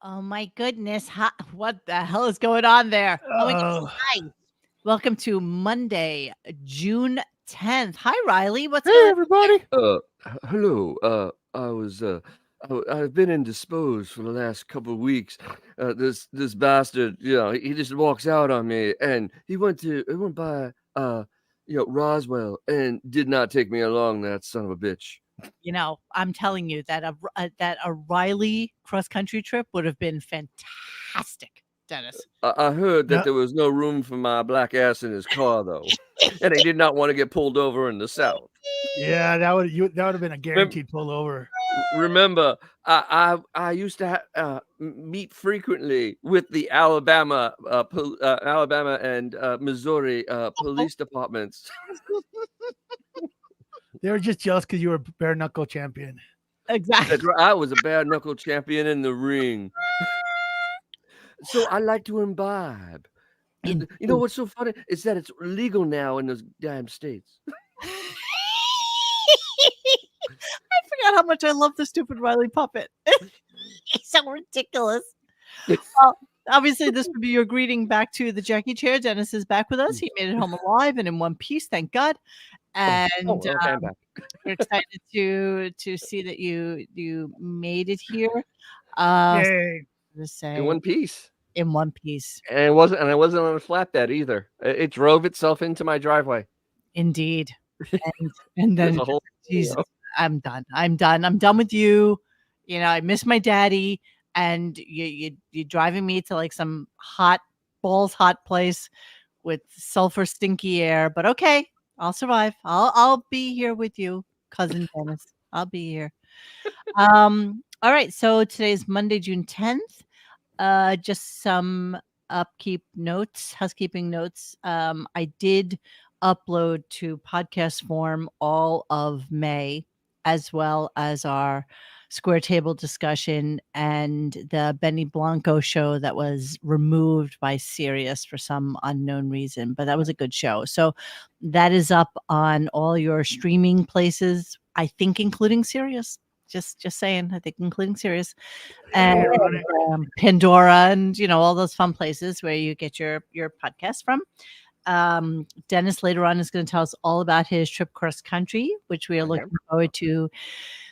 Oh my goodness. What the hell is going on there? Oh my goodness. Oh, Hi. Welcome to Monday, June 10th. Hi, Riley. What's hey going everybody! Hello. I've been indisposed for the last couple of weeks. This bastard, he just walks out on me, and he went by, Roswell, and did not take me along. That son of a bitch. I'm telling you that a Riley cross country trip would have been fantastic, Dennis. I heard that Yeah, there was no room for my black ass in his car, though, and he did not want to get pulled over in the south. yeah, that would have been a guaranteed pullover. Remember, I used to meet frequently with the Alabama and Missouri police departments. They were just jealous because you were bare knuckle champion. Exactly. That's right. I was a bare knuckle champion in the ring, so I like to imbibe. And you know what's so funny is that it's legal now in those damn states. I forgot how much I love the stupid Riley puppet. He's so ridiculous. Well, obviously, this would be your greeting back to the Jackie Chair. Dennis is back with us. He made it home alive and in one piece, thank God. And Okay, I'm back. we're excited to see that you made it here. Yay! To say In one piece. in one piece, And I wasn't on a flatbed either. It drove itself into my driveway. indeed. And There's then a whole Jesus, I'm done. I'm done with you. I miss my daddy, and you're driving me to like some hot place with sulfur stinky air. But okay, I'll survive. I'll be here with you, cousin Dennis. I'll be here. All right. So today's Monday, June 10th. Just some housekeeping notes. I did upload to podcast form all of May, as well as our square table discussion and the Benny Blanco show that was removed by Sirius for some unknown reason, but that was a good show. So that is up on all your streaming places, I think, including Sirius. Just saying, I think including Sirius and Pandora and all those fun places where you get your podcast from. Dennis later on is going to tell us all about his trip cross country, which we are looking forward to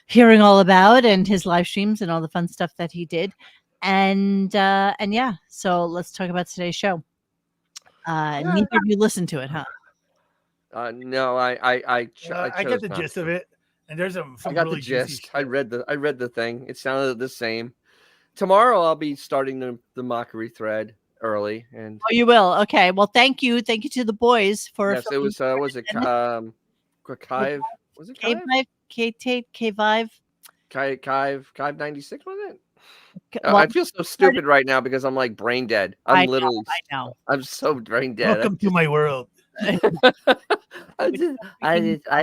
hearing all about, and his live streams and all the fun stuff that he did. And yeah, so let's talk about today's show. Neither of you listened to it, huh? No, I get the gist of it, and there's some I got really the gist. juicy I shit. read the thing. It sounded the same. Tomorrow I'll be starting the mockery thread early, and Oh, you will. Okay. Well, thank you to the boys for yes, it was Kive? Was it Kive? K5. Kive 96, was it? Well, I feel so stupid right now because I'm like brain dead. I'm literally I know. I'm so brain dead. Welcome to my world. I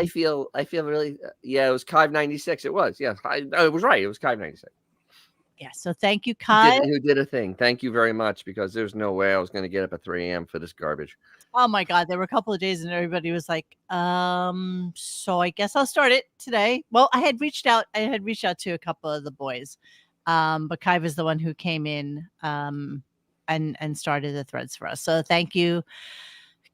feel really yeah, it was Kive 96. It was. Yeah, I was right. It was Kive 96. Yeah, so thank you, Kai. Who did a thing. Thank you very much, because there's no way I was going to get up at 3 a.m. for this garbage. Oh my God, there were a couple of days and everybody was like, so I guess I'll start it today. Well, I had reached out to a couple of the boys. But Kai was the one who came in and started the threads for us. So thank you,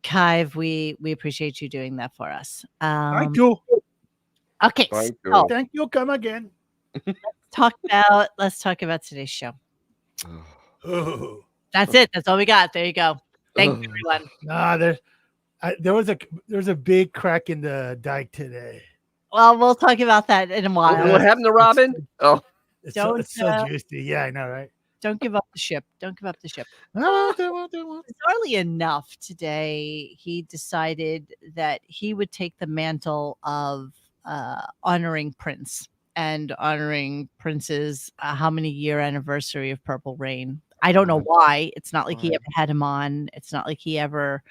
Kai. We appreciate you doing that for us. Thank you. Okay. Thank you. Come again. Let's talk about today's show. Oh. That's it. That's all we got. There you go. Thanks, everyone. Nah, there was a big crack in the dike today. Well, we'll talk about that in a while. What happened to Robin? It's so juicy. Yeah, I know, right? Don't give up the ship. Don't give up the ship. Bizarrely enough, today he decided that he would take the mantle of honoring Prince and honoring Prince's how many year anniversary of Purple Rain. I don't know why. It's not like he ever had him on. It's not like he ever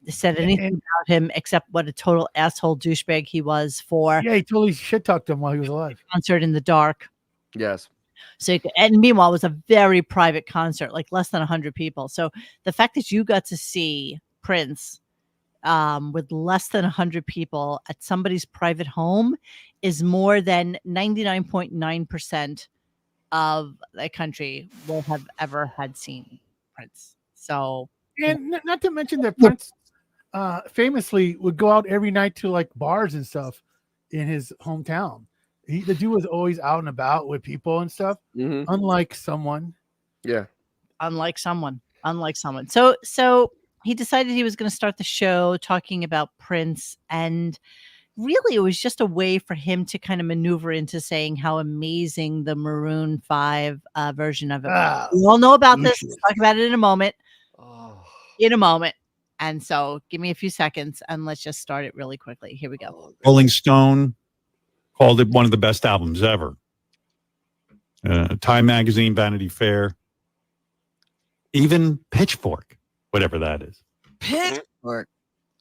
said anything about him except what a total asshole douchebag he was for. Yeah, he totally shit talked him while he was alive. Concert in the dark. Yes. So, and meanwhile, it was a very private concert, like less than 100 people. So the fact that you got to see Prince with less than 100 people at somebody's private home is more than 99.9% of the country will have ever had seen Prince. So, And not to mention that Prince famously would go out every night to like bars and stuff in his hometown. The dude was always out and about with people and stuff. Mm-hmm. Unlike someone. Yeah. unlike someone. So he decided he was going to start the show talking about Prince, and really it was just a way for him to kind of maneuver into saying how amazing the Maroon 5 version of it was. We all know about this. Let's talk about it in a moment. Oh. And so give me a few seconds and let's just start it really quickly. Here we go. Rolling Stone called it one of the best albums ever. Time Magazine, Vanity Fair, even Pitchfork, whatever that is. Pitchfork.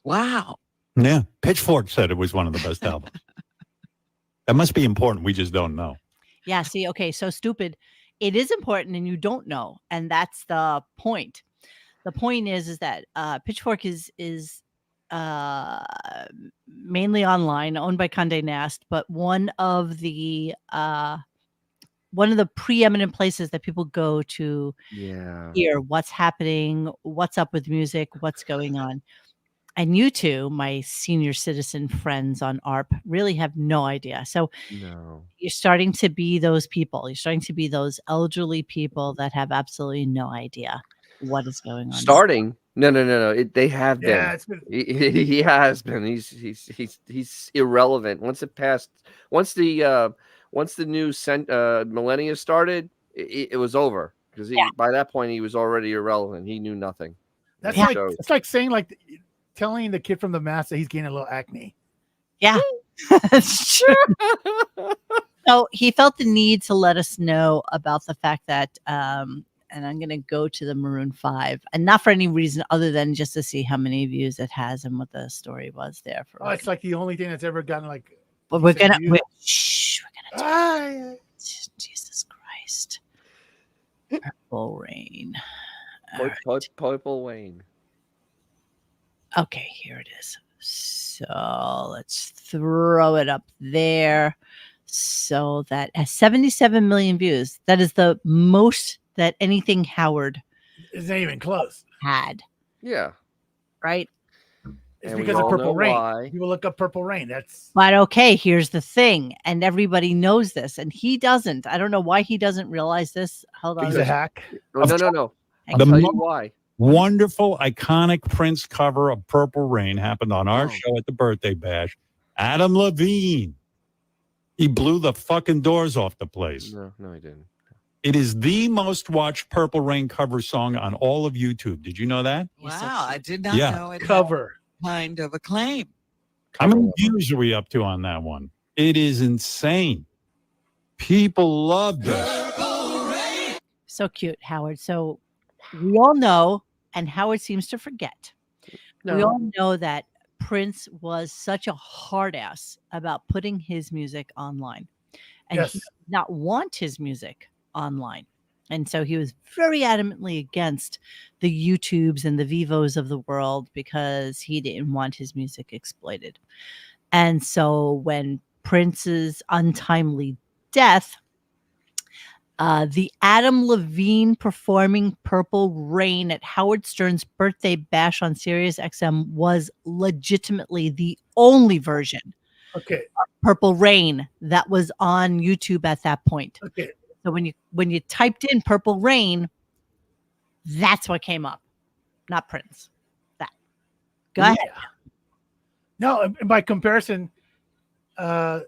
Wow. Yeah, Pitchfork said it was one of the best albums. That must be important. We just don't know. Yeah, see, okay, so stupid. It is important and you don't know. And that's the point. The point is that Pitchfork is mainly online, owned by Condé Nast, but one of the preeminent places that people go to hear what's happening, what's up with music, what's going on. And you two, my senior citizen friends on ARP, really have no idea. So you're starting to be those people. You're starting to be those elderly people that have absolutely no idea what is going on. Starting? No. They have been. Yeah, it's been. He has been. He's irrelevant. Once the new millennia started, it was over because by that point he was already irrelevant. He knew nothing. That's it's like saying telling the kid from the mask that he's getting a little acne. Yeah, that's true. So he felt the need to let us know about the fact that, and I'm going to go to the Maroon 5, and not for any reason other than just to see how many views it has and what the story was there for. It's like the only thing that's ever gotten like. But we're gonna do it. Jesus Christ. Purple Rain. Purple Rain. Okay, here it is. So let's throw it up there. So that has 77 million views. That is the most that anything Howard isn't even close had. Yeah. Right? It's because of Purple Rain. People look up Purple Rain. But okay, here's the thing. And everybody knows this. And he doesn't. I don't know why he doesn't realize this. Hold on. He's a hack. No. I'll tell you why. Wonderful, iconic Prince cover of Purple Rain happened on our show at the birthday bash. Adam Levine. He blew the fucking doors off the place. No, he didn't. It is the most watched Purple Rain cover song on all of YouTube. Did you know that? Wow, I did not know it. Cover. Kind of acclaim. How many views are we up to on that one? It is insane. People love this. So cute, Howard. So we all know, and Howard seems to forget. No. We all know that Prince was such a hard ass about putting his music online. And he did not want his music online. And so he was very adamantly against the YouTubes and the Vivos of the world because he didn't want his music exploited. And so when Prince's untimely death, the Adam Levine performing Purple Rain at Howard Stern's birthday bash on Sirius XM was legitimately the only version of Purple Rain that was on YouTube at that point. Okay. So when you typed in Purple Rain, that's what came up, not Prince. That. Go ahead. No, and by comparison, the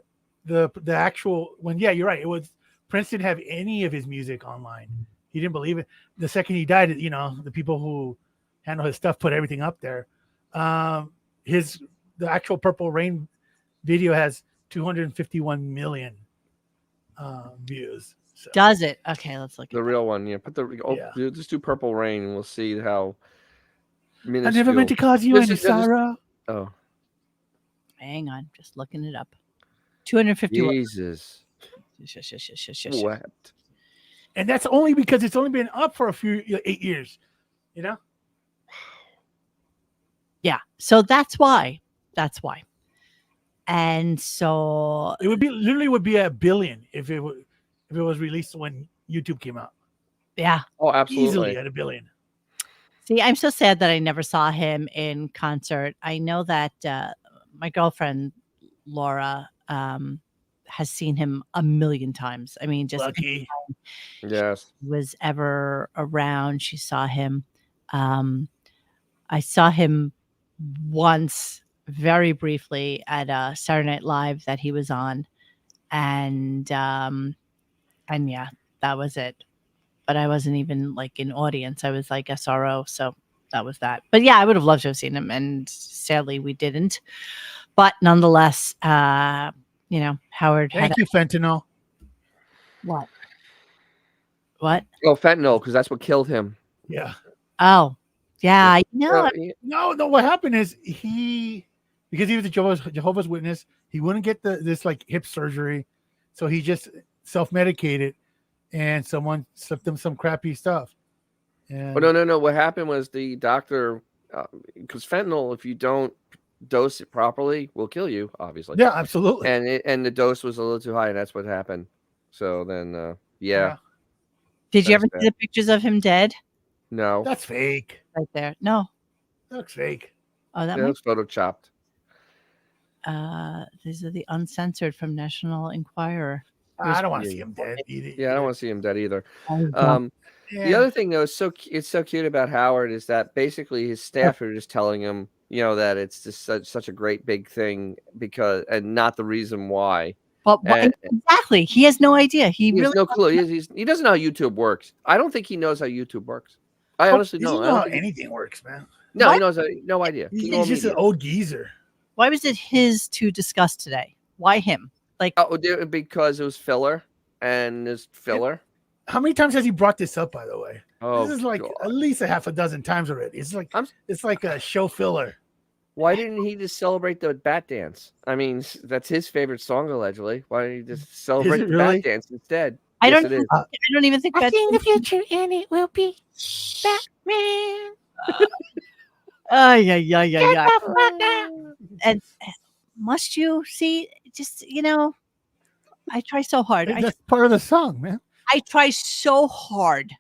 actual you're right. It was Prince didn't have any of his music online. He didn't believe it. The second he died, the people who handle his stuff put everything up there. The actual Purple Rain video has 251 million views. So. Does it? Okay, let's look at the real one. Yeah, just do Purple Rain and we'll see how. Minuscule. I never meant to cause you any sorrow. Oh, hang on, just looking it up. 251. Jesus. Wept. And that's only because it's only been up for 8 years. Yeah. So that's why. And so it would be 1 billion if it was released when YouTube came out. Yeah. Oh, absolutely. Easily at $1 billion. See, I'm so sad that I never saw him in concert. I know that my girlfriend Laura has seen him a million times. I mean, just Lucky. Yes. was ever around, she saw him. I saw him once, very briefly, at a Saturday Night Live that he was on, and yeah, that was it. But I wasn't even like in audience. I was like SRO, so that was that. But yeah, I would have loved to have seen him, and sadly we didn't. But nonetheless, Howard Thank you, fentanyl. What? What? Oh, fentanyl, because that's what killed him. Yeah. Oh, yeah. No. What happened is because he was a Jehovah's Witness, he wouldn't get this like hip surgery, so he just self-medicated, and someone slipped him some crappy stuff. And no. What happened was the doctor, because fentanyl, if you don't dose it properly, will kill you. Obviously. Yeah, absolutely. And the dose was a little too high, and that's what happened. So then, yeah. Did you ever see the pictures of him dead? No. That's fake. Right there. No. That's fake. Oh, that was photoshopped. These are the uncensored from National Enquirer. I don't want to see him dead either. Yeah, I don't want to see him dead either. Oh, The other thing, though, it's so cute about Howard is that basically his staff are just telling him, that it's just such a great big thing and not the reason why. But exactly, he has no idea. He really has no clue. He doesn't know how YouTube works. I don't think he knows how YouTube works. I honestly don't. He doesn't know how anything works, man. No, he knows no idea. He's just an old geezer. Why was it his to discuss today? Why him? Because it was filler, and there's filler. How many times has he brought this up? By the way, this is like at least a half a dozen times already. It's like a show filler. Why didn't he just celebrate the bat dance? I mean, that's his favorite song allegedly. Why didn't he just celebrate the bat dance instead? I don't even think that's in the future, and it will be Batman. Yeah. And must you see? Just I try so hard. That's part of the song, man. I try so hard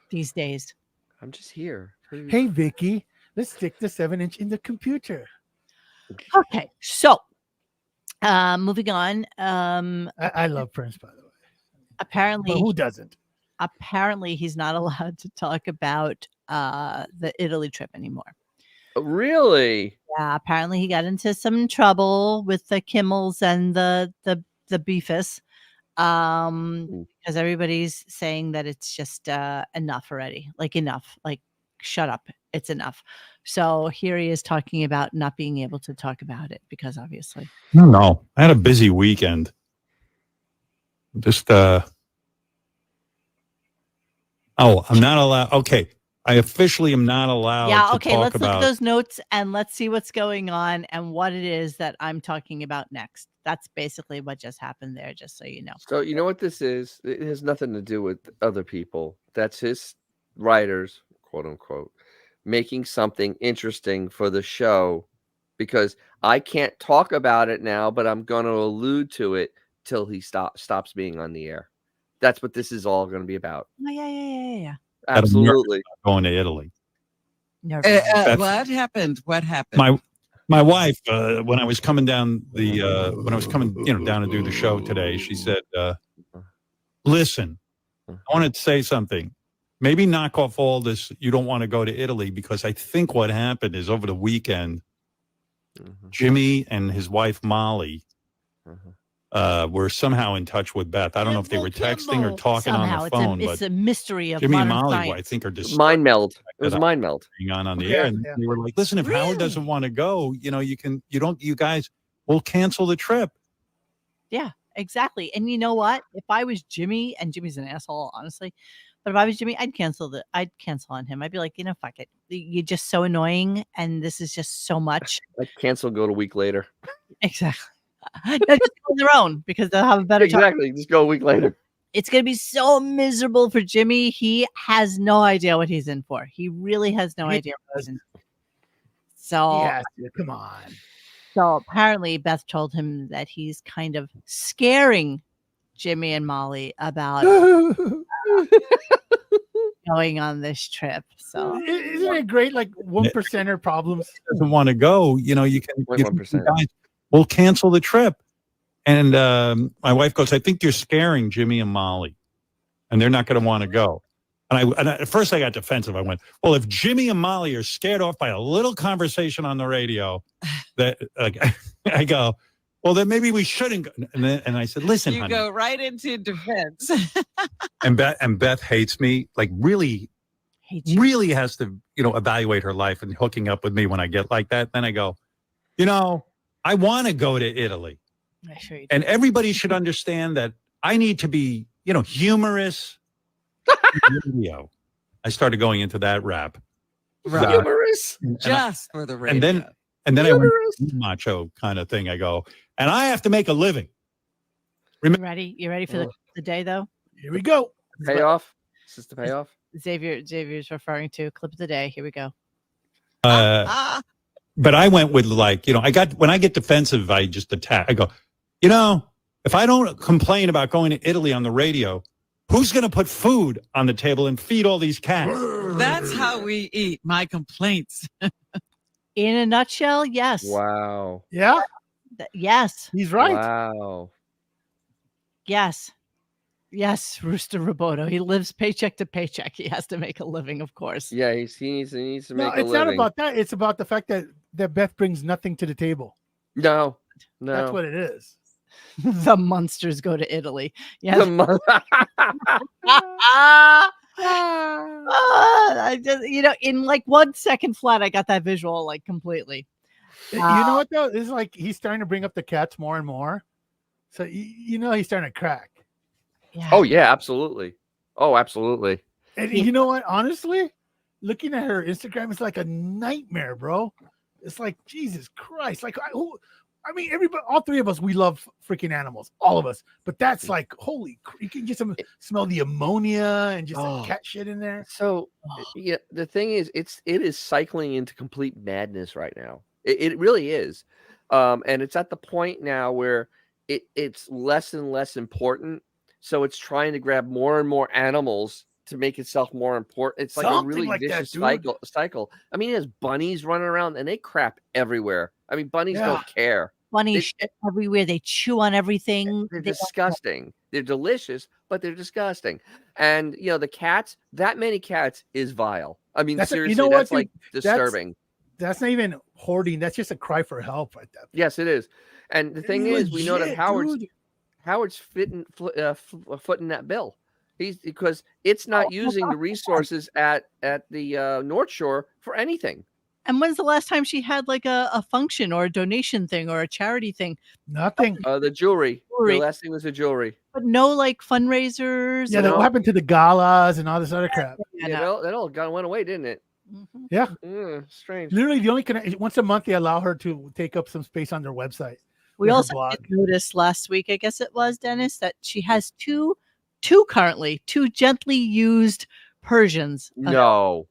these days. I'm just here. Hey, Vicky, let's stick the 7-inch in the computer. Okay, so moving on. I love Prince, by the way. Apparently, but who doesn't? Apparently, he's not allowed to talk about the Italy trip anymore. Really? Yeah. Apparently, he got into some trouble with the Kimmels and the Beefus. Because everybody's saying that it's just enough already. Like enough. Like shut up. It's enough. So here he is talking about not being able to talk about it because obviously. No. I had a busy weekend. Just I'm not allowed. Okay. I officially am not allowed to okay, talk let's about... look at those notes and let's see what's going on and what it is that I'm talking about next. That's basically what just happened there, just so you know. So you know what this is? It has nothing to do with other people. That's his writers, quote unquote, making something interesting for the show because I can't talk about it now, but I'm going to allude to it till he stops being on the air. That's what this is all going to be about. Oh, yeah. Absolutely. Going to Italy. What happened? What happened? My wife, when I was coming down down to do the show today, she said, listen, I wanted to say something. Maybe knock off all this. You don't want to go to Italy because I think what happened is over the weekend, Jimmy and his wife, Molly, were somehow in touch with Beth. I don't know if they were texting or talking on the phone. It's a mystery of Jimmy and Molly, science. I think, are just mind meld. It was a mind meld on the air, and they were like, "Listen, if Howard doesn't want to go, you guys will cancel the trip." Yeah, exactly. And you know what? If I was Jimmy, and Jimmy's an asshole, honestly, but if I was Jimmy, I'd cancel on him. I'd be like, fuck it. You're just so annoying, and this is just so much. I'd cancel. Go a week later. Exactly. No, just go on their own because they'll have a better time. Exactly. Just go a week later. It's going to be so miserable for Jimmy. He has no idea what he's in for. He really has no idea what he's in for. So, come on. So apparently Beth told him that he's kind of scaring Jimmy and Molly about going on this trip. So Isn't it great? Like 1%er problems. Doesn't want to go. You know, you can. 0.1%. Guys, we'll cancel the trip. And my wife goes, I think you're scaring Jimmy and Molly, and they're not going to want to go. And at first I got defensive. I went, well, if Jimmy and Molly are scared off by a little conversation on the radio, that I go, well, then maybe we shouldn't go. And I said, listen, You honey. go right into defense. And Beth hates me, like really has to, evaluate her life and hooking up with me when I get like that. Then I go, I want to go to Italy. And everybody should understand that I need to be, humorous. Radio. I started going into that rap. Humorous. Just for the radio. And then I went macho kind of thing. I go, and I have to make a living. You ready for the day though? Here we go. Payoff. Is this the payoff? Xavier's referring to clip of the day. Here we go. But I went with when I get defensive, I just attack. I go, if I don't complain about going to Italy on the radio, who's going to put food on the table and feed all these cats? That's how we eat. My complaints. In a nutshell, yes. Wow. Yeah. Yes. He's right. Wow. Yes. Yes, Rooster Roboto. He lives paycheck to paycheck. He has to make a living, of course. Yeah, he needs to make a living. It's not about that. It's about the fact that Beth brings nothing to the table. No. That's what it is. The monsters go to Italy. Yes. I just, in like 1 second flat, I got that visual like completely. You know what though? It's like he's starting to bring up the cats more and more. So he's starting to crack. Yeah. Oh yeah, absolutely. Oh, absolutely. And you know what? Honestly, looking at her Instagram is like a nightmare, bro. It's like Jesus Christ. Like everybody, all three of us, we love freaking animals, all of us. But that's like, holy, you can just smell the ammonia and just the cat shit in there. So, yeah, the thing is, it is cycling into complete madness right now. It really is, and it's at the point now where it's less and less important. So it's trying to grab more and more animals to make itself more important. It's like a really vicious cycle. I mean, it has bunnies running around and they crap everywhere. I mean, bunnies don't care. Bunnies shit everywhere. They chew on everything. They're disgusting. They're delicious, but they're disgusting. And the cats, that many cats is vile. I mean, seriously, that's like disturbing. That's not even hoarding. That's just a cry for help right there. Yes, it is. And the thing is, we know that Howard's footing that bill. Because it's not using the resources at the North Shore for anything. And when's the last time she had like a function or a donation thing or a charity thing? Nothing. The jewelry. The last thing was the jewelry. But no like fundraisers. Yeah, what happened to the galas and all this other crap? Yeah, that all went away, didn't it? Mm-hmm. Yeah. Strange. Literally, the only once a month they allow her to take up some space on their website. We also noticed last week, I guess it was, Dennis, that she has two currently, two gently used Persians. No.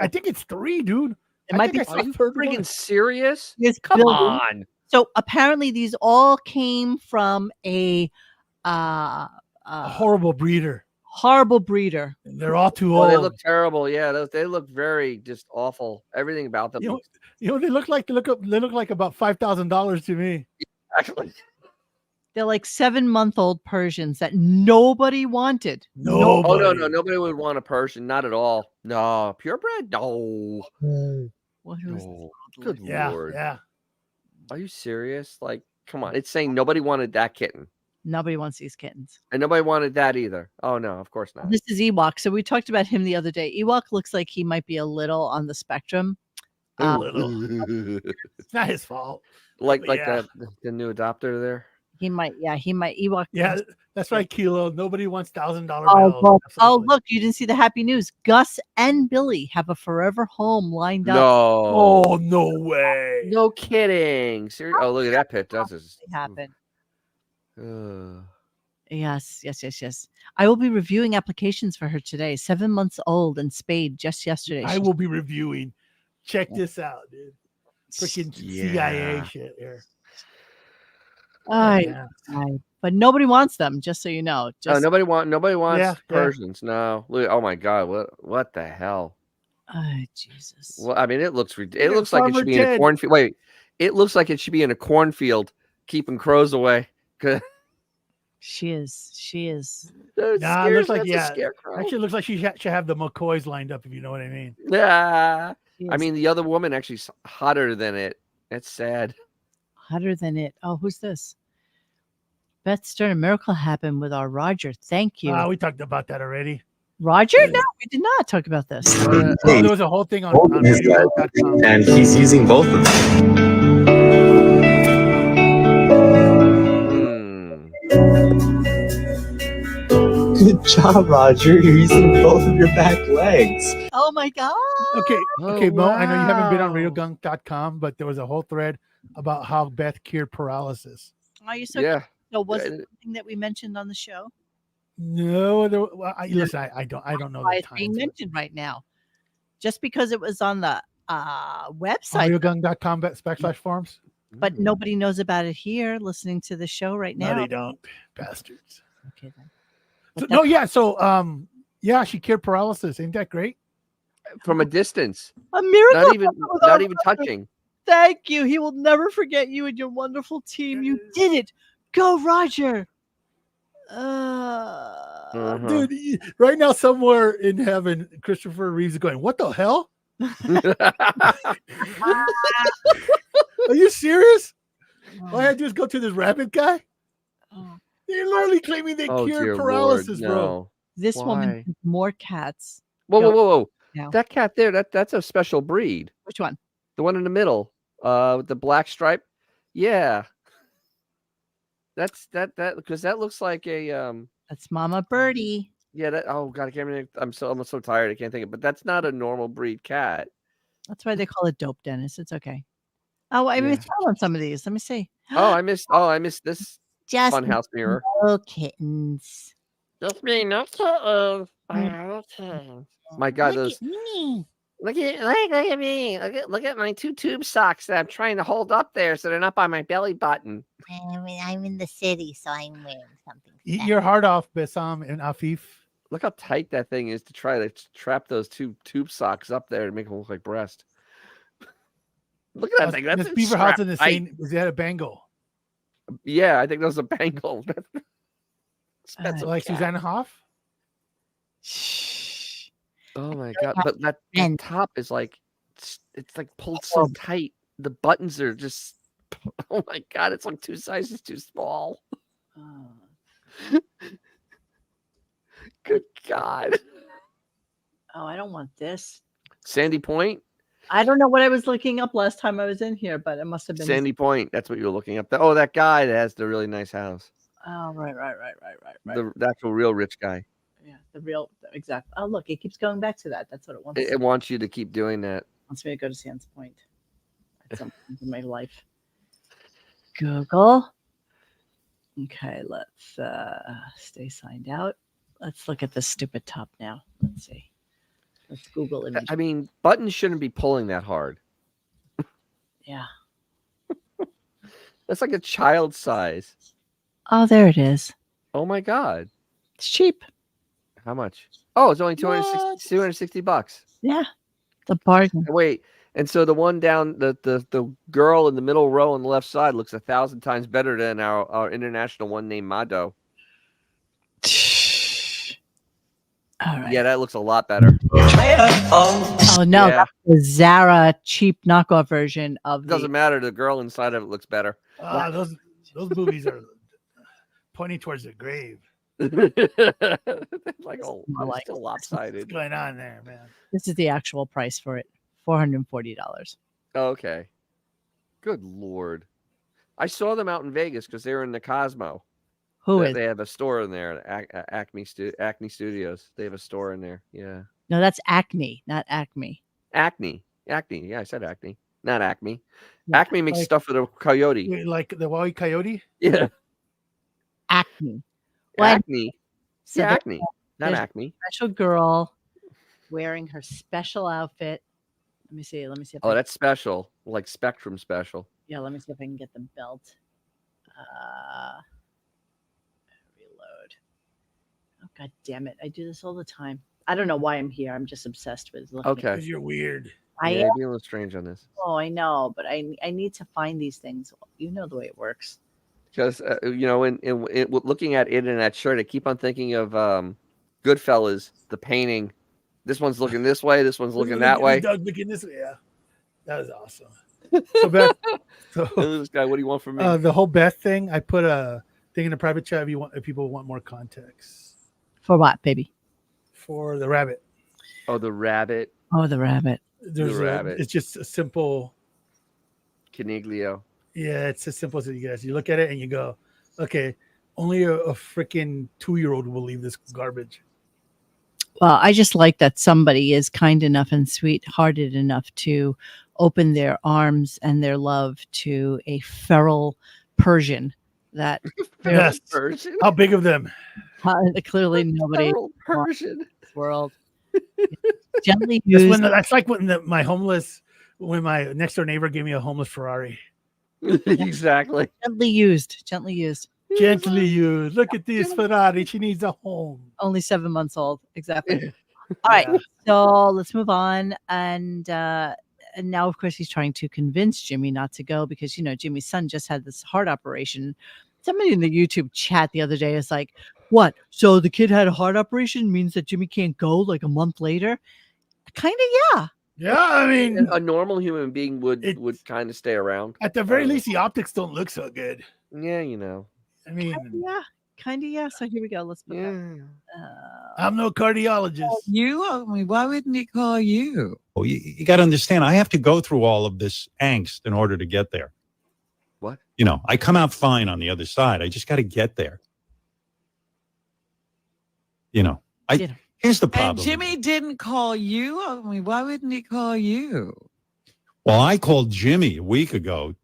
I think it's 3, dude. It might be. Are you freaking serious? Yes, come on. So apparently these all came from a horrible breeder. Horrible breeder. And they're all too old. They look terrible. Yeah, they look very just awful. Everything about them. They look like about $5,000 to me. Actually, they're like 7-month-old Persians that nobody wanted. No. Oh no, nobody would want a Persian. Not at all. No, purebred. No. What was no. Good yeah, Lord. Yeah. Are you serious? Like, come on. It's saying nobody wanted that kitten. Nobody wants these kittens. And nobody wanted that either. Oh, no, of course not. This is Ewok. So we talked about him the other day. Ewok looks like he might be a little on the spectrum. A little. It's not his fault. Like the new adopter there? He might. Ewok. Yeah, that's right, Kilo. Nobody wants $1,000 bills. Oh, look, you didn't see the happy news. Gus and Billy have a forever home lined up. No. Oh, no way. No kidding. Seriously? Oh, look at that pit. That's just happen. Yes. I will be reviewing applications for her today. 7 months old and spayed just yesterday. I will be reviewing. Check this out, dude. Freaking CIA shit here. Yeah. But nobody wants them, just so you know. Oh, Just nobody wants Yeah. Persians. No. Look, oh my God, what the hell? Jesus. Well, I mean, it looks it Yeah, looks like it Farmer should be in a Ted. cornfield. Wait, it looks like it should be in a cornfield, keeping crows away. 'Cause She is. that Nah, it looks scares. like That's a scarecrow. Actually, it looks like she should have the McCoys lined up, if you know what I mean. Yeah. She I is mean, the other woman actually is hotter than it. That's sad. hotter than it. Oh, who's this? Beth Stern, a miracle happened with our Roger. Thank you. We talked about that already. Roger? No, we did not talk about this. Well, there was a whole thing on His guy, RadioGunk.com. and he's using both of them. Good job, Roger. You're using both of your back legs. Oh my God. Okay, Oh, Mo, I know you haven't been on wow. RadioGunk.com, but there was a whole thread about how Beth cured paralysis. Are you so Yeah. So was it something that we mentioned on the show? No, listen, I don't know Why the it's being time. mentioned right now. Just because it was on the website, RadioGunk.com/forums. but nobody knows about it here listening to the show right No, now. they don't, bastards. Okay then. So, But no, yeah. So, yeah, she cured paralysis. Ain't that great? From a distance, A miracle. not even happened with our Roger. touching. Thank you. He will never forget you and your wonderful team. You did it. Go, Roger. Uh-huh. Dude, right now somewhere in heaven, Christopher Reeves is going, "What the hell? Are you serious? All I had to do is go to this rabbit guy. Oh. They're literally claiming they Oh, dear cured Lord, paralysis, bro. no. This woman Why? has more cats. Whoa, Go. whoa, whoa, whoa! No. That cat there, that's a special breed. Which one? The one in the middle, with the black stripe. Yeah, that's because that looks like a That's Mama Birdie. Yeah, that. Oh God, I can't remember. I'm so tired. I can't think of. But that's not a normal breed cat. That's why they call it dope, Dennis. It's okay. Oh, I missed out on some of these. Let me see. Oh, I missed this Just funhouse mirror. little kittens. Just me, no kittens. My God, those. me. Look at me. Look at my 2 tube socks that I'm trying to hold up there so they're not by my belly button. I'm in the city, so I'm wearing something. Eat your heart off, Besam and Afif. Look how tight that thing is to try to trap those 2 tube socks up there and make them look like breast. Look at that thing. That's Miss Beaverhouse in the tight. same. Was that a bangle? Yeah, I think that was a bangle. Expensive Like cat. Susanna Hoff? Shh. Oh my God! But that top is like, it's like pulled so tight. The buttons are just. Oh my God! It's like 2 sizes too small. Good God! Oh, I don't want this. Sandy Point. I don't know what I was looking up last time I was in here, but it must have been Sandy Point. That's what you were looking up. Oh, that guy that has the really nice house. Oh, right. The actual real rich guy. Yeah, the real exact. Oh, look, it keeps going back to that. That's what it wants. It wants you to keep doing that. Wants me to go to Sands Point at some point in my life. Google. Okay, let's stay signed out. Let's look at this stupid top now. Let's see. Let's Google image. I mean, buttons shouldn't be pulling that hard. Yeah. That's like a child size. Oh, there it is. Oh my God! It's cheap. How much? Oh, it's only $260. Yeah, the bargain. Wait, and so the one down the girl in the middle row on the left side looks 1,000 times better than our international one named Mado. All right. Yeah, that looks a lot better. Oh no, Yeah. that's the Zara cheap knockoff version of It doesn't matter. The girl inside of it looks better. Those movies are pointing towards the grave. Like, oh, More like- still What's lopsided. going on there, man? This is the actual price for it. $440. Oh, okay. Good Lord. I saw them out in Vegas because they were in the Cosmo. Who is? They have a store in there, Acme Studios. They have a store in there. Yeah. No, that's Acme, not Acme. Acme. Yeah, I said Acme, not Acme. Yeah, Acme makes like- stuff for the coyote. Wait, like the Wally Coyote? Yeah. Acme. Well, Acme. So Yeah, there's Acme. Not there's- Acme. a special girl wearing her special outfit. Let me see. Let me see. If Oh, I, that's special. Like Spectrum special. yeah. Let me see if I can get the belt. Reload. Oh, God damn it. I do this all the time. I don't know why I'm here. I'm just obsessed with looking. Okay. Because you're weird. I Yeah, am. you're being a little strange on this. Oh, I know, but I need to find these things. You know the way it works. Because in looking at it in that shirt, I keep on thinking of Goodfellas, the painting. This one's looking this way. This one's looking that way. Doug looking this way. Yeah, that was awesome. So Beth, This guy, what do you want from me? the whole Beth thing, I put a thing in the private chat if people want more context For what, baby? for the rabbit. Oh, the rabbit. Oh, the rabbit. Rabbit. It's just a simple. Caniglio. Yeah, it's as simple as you guys. You look at it and you go, okay, only a freaking 2-year-old will believe this garbage. Well, I just like that somebody is kind enough and sweethearted enough to open their arms and their love to a feral Persian that Yes. Persian. How big of them? clearly nobody Feral Persian. in this world. Gently used. That's like when my next door neighbor gave me a homeless Ferrari. Exactly. Gently used. Gently used. Gently used. Look at this Ferrari. She needs a home. Only 7 months old. Exactly. All right. Yeah. So let's move on. And now, of course, he's trying to convince Jimmy not to go because, Jimmy's son just had this heart operation. Somebody in the YouTube chat the other day is like, what? So the kid had a heart operation means that Jimmy can't go like a month later? Kind of, yeah. Yeah, I mean, A normal human being would kind of stay around. at the very least, the optics don't look so good. Yeah, I mean, Kind of, yeah. So here we go. Let's put yeah. I'm no cardiologist. Why wouldn't he call you? Oh, you got to understand, I have to go through all of this angst in order to get there. What? I come out fine on the other side. I just got to get there. Here's the problem. And Jimmy didn't call you. Why wouldn't he call you? Well, I called Jimmy a week ago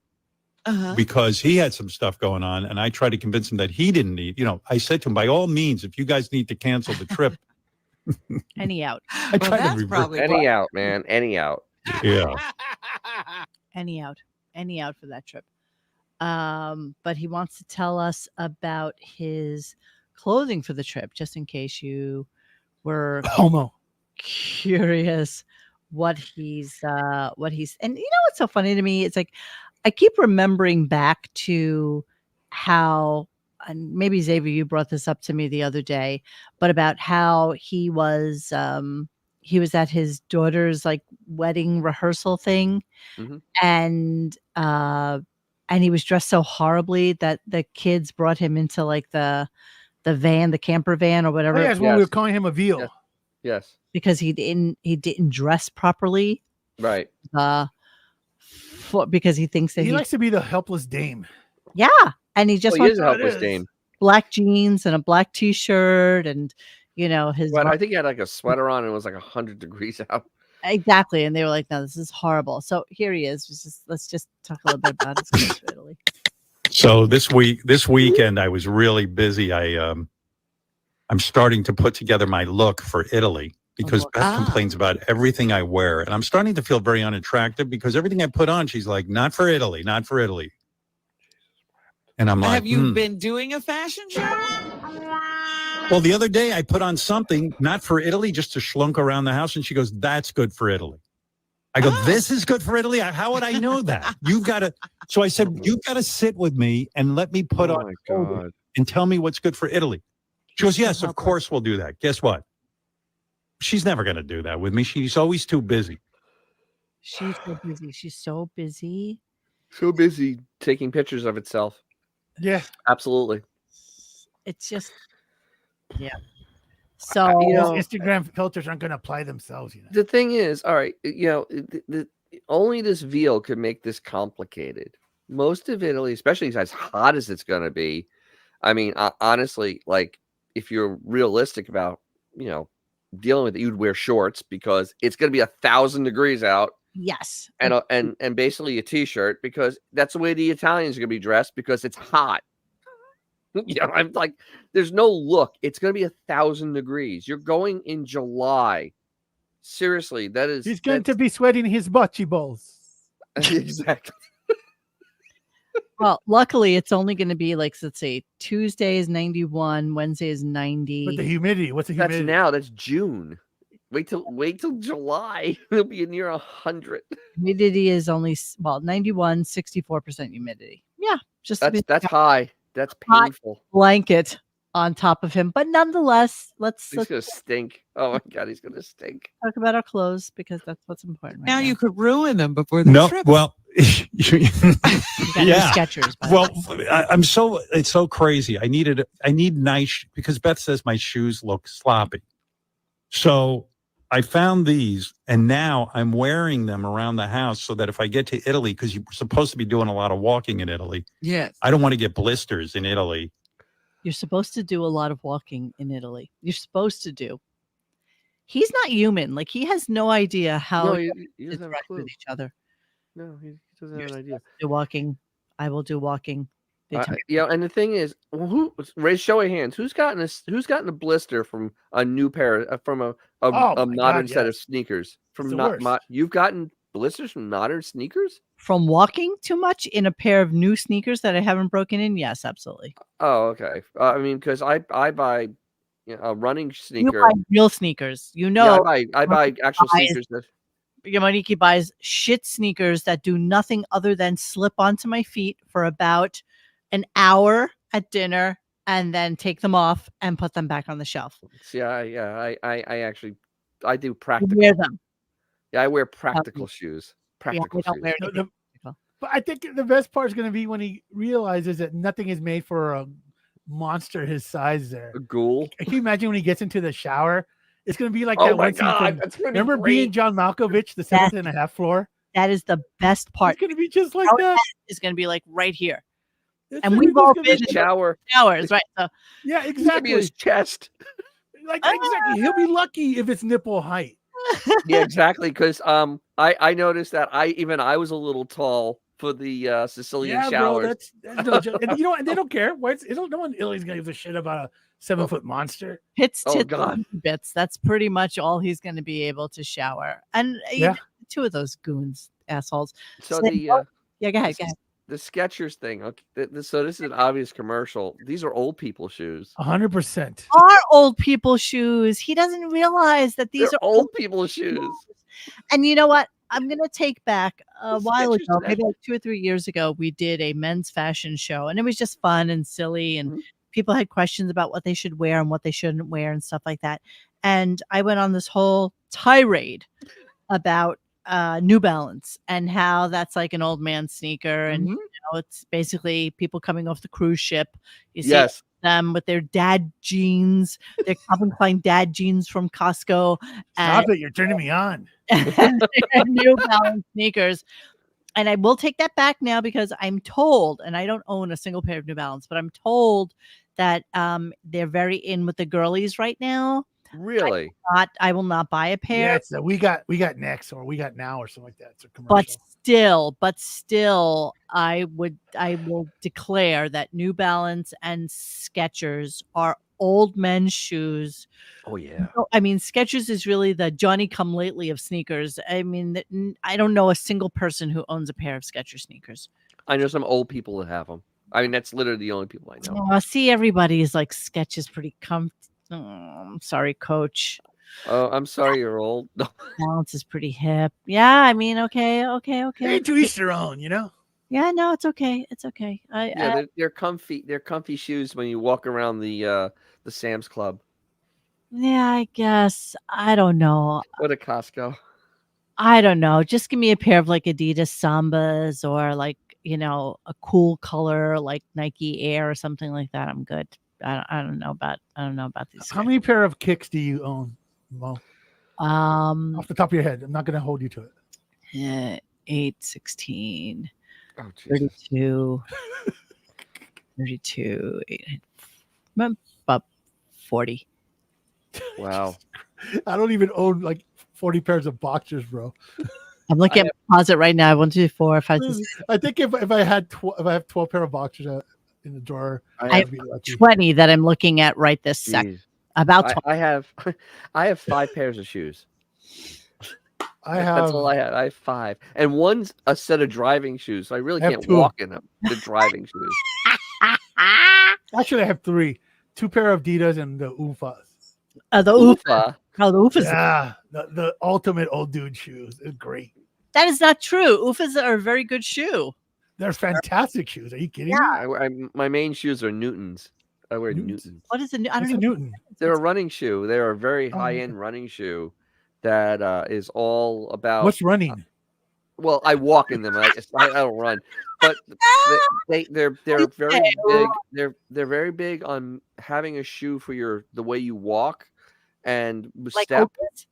Uh-huh. because he had some stuff going on, and I tried to convince him that he didn't need. I said to him, by all means, if you guys need to cancel the trip, any out. I tried to that's reverse. probably Any out, man. Any out. Yeah. Any out for that trip. But he wants to tell us about his clothing for the trip, just in case you were Homo. curious what he's and what's so funny to me, it's like I keep remembering back to how, and maybe Xavier, you brought this up to me the other day, but about how he was at his daughter's like wedding rehearsal thing, Mm-hmm. and he was dressed so horribly that the kids brought him into like the van, the camper van or whatever. Oh, yes, when we were calling him a veal. Yes. Because he didn't dress properly. Right. Because he thinks that He likes to be the helpless dame. yeah, and he just He wants is a helpless dame. black jeans and a black t-shirt and his But I think he had like a sweater on and it was like 100 degrees out. exactly, and they were like, no, this is horrible. So here he is. Let's just talk a little bit about his trip to Italy. So this weekend, I was really busy. I'm starting to put together my look for Italy because Beth complains about everything I wear. And I'm starting to feel very unattractive because everything I put on, she's like, not for Italy, not for Italy. And I'm like, have you been doing a fashion show? Well, the other day I put on something, not for Italy, just to schlunk around the house. And she goes, that's good for Italy. I go, this is good for Italy? How would I know that? You've got to. So I said, you've got to sit with me and let me put on God. and tell me what's good for Italy. She goes, yes, of course we'll do that. Guess what? She's never going to do that with me. She's always too busy. She's so busy. She's so busy. So busy taking pictures of itself. Yeah. Absolutely. It's just, yeah. So Instagram filters aren't going to apply themselves. The thing is, all right, only this veal could make this complicated. Most of Italy, especially as hot as it's going to be, I mean, honestly, like if you're realistic about, dealing with it, you'd wear shorts because it's going to be 1,000 degrees out. Yes. And basically a t-shirt because that's the way the Italians are going to be dressed because it's hot. I'm like, there's no look. It's going to be 1,000 degrees. You're going in July. Seriously, he's going to be sweating his bocce balls. Exactly. Well, luckily, it's only going to be like, let's say, Tuesday is 91, Wednesday is But 90. the humidity, what's the That's humidity? now. That's June. Wait till July. It'll be near 100. Humidity is only 91, 64% humidity. Yeah, just to be That's high. That's hot painful. blanket on top of him. But nonetheless, let's He's gonna stink. Oh my god, he's gonna stink. talk about our clothes because that's what's important. Right Now now you could ruin them before the No, trip. well, You got yeah. new Skechers. By Well, the way. it's so crazy. I need nice because Beth says my shoes look sloppy. So I found these and now I'm wearing them around the house so that if I get to Italy, because you're supposed to be doing a lot of walking in Italy, Yes. I don't want to get blisters in Italy. You're supposed to do a lot of walking in Italy. You're supposed to do. He's not human. Like he has no idea how No, you he doesn't have a interact with clue. each other. No, he doesn't You're have an idea. supposed to do walking. I will do walking. They tell me- And the thing is, who raise show of hands? Who's gotten a blister from a new pair from a Oh my modern God, set of yes. sneakers? From the not worst. you've gotten blisters from modern sneakers? From walking too much in a pair of new sneakers that I haven't broken in? Yes, absolutely. Oh, okay. I mean, because I buy a running You sneaker. buy real sneakers. You Yeah, know, I buy actual buys- sneakers. That, Yamaniki buys shit sneakers that do nothing other than slip onto my feet for about an hour at dinner and then take them off and put them back on the shelf. see, I actually I do You practical. wear them. Yeah, I wear practical shoes. Practical I don't shoes. wear No, anything. But I think the best part is going to be when he realizes that nothing is made for a monster his size there. A ghoul. Can you imagine when he gets into the shower? It's going to be like Oh that my one scene god, from, that's gonna remember be being great. John Malkovich, the seventh and a half floor? That is the best part. It's going to be just like Our that. Is going to be like right here. It's And gonna we've be just all gonna been be- in Shower. showers, right? So Yeah, It's gonna be his exactly. chest. Like exactly. He'll be lucky if it's nipple height. Yeah, exactly. Because I noticed that I was a little tall for the Sicilian Yeah, bro. showers. That's no joke. And and they don't care. Why? No one in Italy's gonna give a shit about a 7-foot monster. Hits, Oh, tits, God. and bits. That's pretty much all he's going to be able to shower. And Yeah. two of those goons, assholes. So Say, the yeah, go ahead. Go ahead. the Skechers thing. Okay, so this is an obvious commercial. These are old people shoes. 100%. Are old people shoes. He doesn't realize that these They're are old people shoes. And you know what? I'm going to take back a The while Skechers ago, today. maybe like 2 or 3 years ago, we did a men's fashion show and it was just fun and silly. And Mhm. people had questions about what they should wear and what they shouldn't wear and stuff like that. And I went on this whole tirade about New Balance and how that's like an old man sneaker. And, Mhm. it's basically people coming off the cruise ship. You see Yes. them with their dad jeans, their Calvin Klein dad jeans from Costco. Stop it. You're turning me on. And New Balance sneakers. And I will take that back now because I'm told, and I don't own a single pair of New Balance, but I'm told that they're very in with the girlies right now. Really? I will not buy a pair. Yeah, it's we got next or we got now or something like that. It's a commercial. But still, I will declare that New Balance and Skechers are old men's shoes. Oh yeah. No, I mean, Skechers is really the Johnny come lately of sneakers. I mean, I don't know a single person who owns a pair of Skechers sneakers. I know some old people that have them. I mean, that's literally the only people I know. Oh, see, everybody is like Skechers pretty comfy. Oh, I'm sorry, Coach. Oh, I'm sorry, you're old. No. Balance is pretty hip. Yeah, I mean, okay. Hey, to each their own, you know. Yeah, no, it's okay. It's okay. Yeah, they're comfy. They're comfy shoes when you walk around the Sam's Club. Yeah, I guess. I don't know. What a Costco. I don't know. Just give me a pair of like Adidas Sambas or like, a cool color like Nike Air or something like that. I'm good. I don't know about these. How many pair of kicks do you own, Mo? Off the top of your head. I'm not going to hold you to it. 8, 16, Oh, Jesus. 32, 32, 8, about 40. Wow. I don't even own like 40 pairs of boxers, bro. I'm looking at my closet right now. 1, 2, 4, 5, 6, I think if I had if I have 12 pair of boxers in the drawer, I I'd be lucky. 20 that I'm looking at right this second. Jeez. About 20. I have 5 pairs of shoes. That's all I have. I have 5, and one's a set of driving shoes, so I really I have can't 2. walk in them. The driving shoes. Actually, I have 3. 2 pair of Adidas and the Oofas. The Oofa. Oofa. Oh, the Oofas. Yeah, the ultimate old dude shoes. It's great. That is not true. Oofas are a very good shoe. They're fantastic shoes. Are you kidding me? My main shoes are Newtons. I wear Newtons. What is a I What's don't a know. Newton? They're a running shoe. They're a very Oh, high-end running shoe that is all about. What's running? Well, I walk in them. I don't run, but they're very big. They're very big on having a shoe for the way you walk and Like step. Hokas?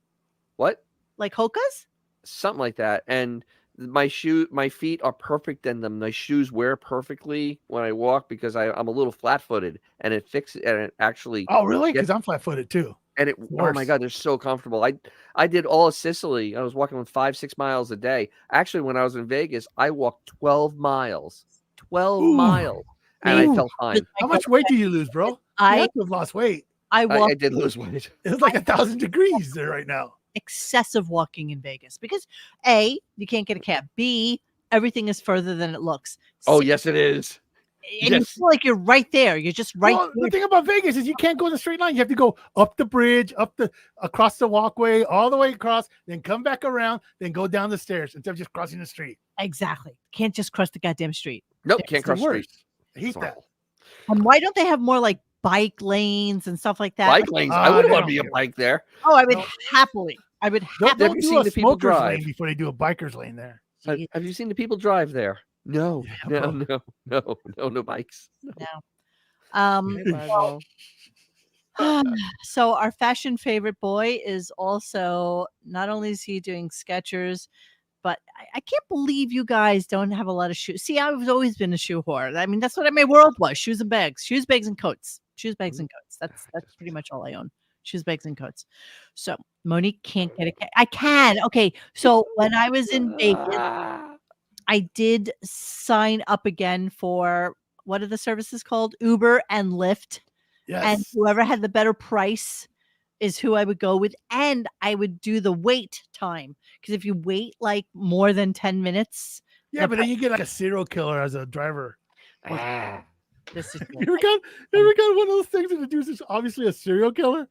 What? Like Hokas? Something like that. And my feet are perfect in them. My shoes wear perfectly when I walk because I'm a little flat-footed, and it fixes and it actually. Oh, really? Because I'm flat-footed too. And oh my God, they're so comfortable. I did all of Sicily. I was walking 5-6 miles a day. Actually, when I was in Vegas, I walked 12 miles. 12 miles. And I felt fine. How much weight do you lose, bro? You have to have lost weight. I did lose weight. It's like 1,000 degrees there right now. Excessive walking in Vegas because A, you can't get a cab. B, everything is further than it looks. Oh, yes, it is. And you feel like you're right there. You're just right there. The thing about Vegas is you can't go in a straight line. You have to go up the bridge, across the walkway, all the way across, then come back around, then go down the stairs instead of just crossing the street. Exactly. Can't just cross the goddamn street. Nope, can't cross the street. I hate that. And why don't they have more like bike lanes and stuff like that? Bike lanes. I wouldn't want to be a bike there. Oh, I would happily. I would happily. Don't do a smoker's lane before they do a biker's lane there. Have you seen the people drive there? No, no bikes. No. So our fashion favorite boy is also, not only is he doing Skechers, but I can't believe you guys don't have a lot of shoes. See, I've always been a shoe whore. I mean, that's what my world was: shoes and bags, shoes, bags, and coats. Shoes, bags, and coats. That's pretty much all I own: shoes, bags, and coats. So Monique can't get a. I can. Okay, so when I was in Vegas, I did sign up again for, what are the services called? Uber and Lyft. Yes. And whoever had the better price is who I would go with. And I would do the wait time. Because if you wait like more than 10 minutes. Yeah, but then you get like a serial killer as a driver. This is you ever got one of those things that the dude is obviously a serial killer?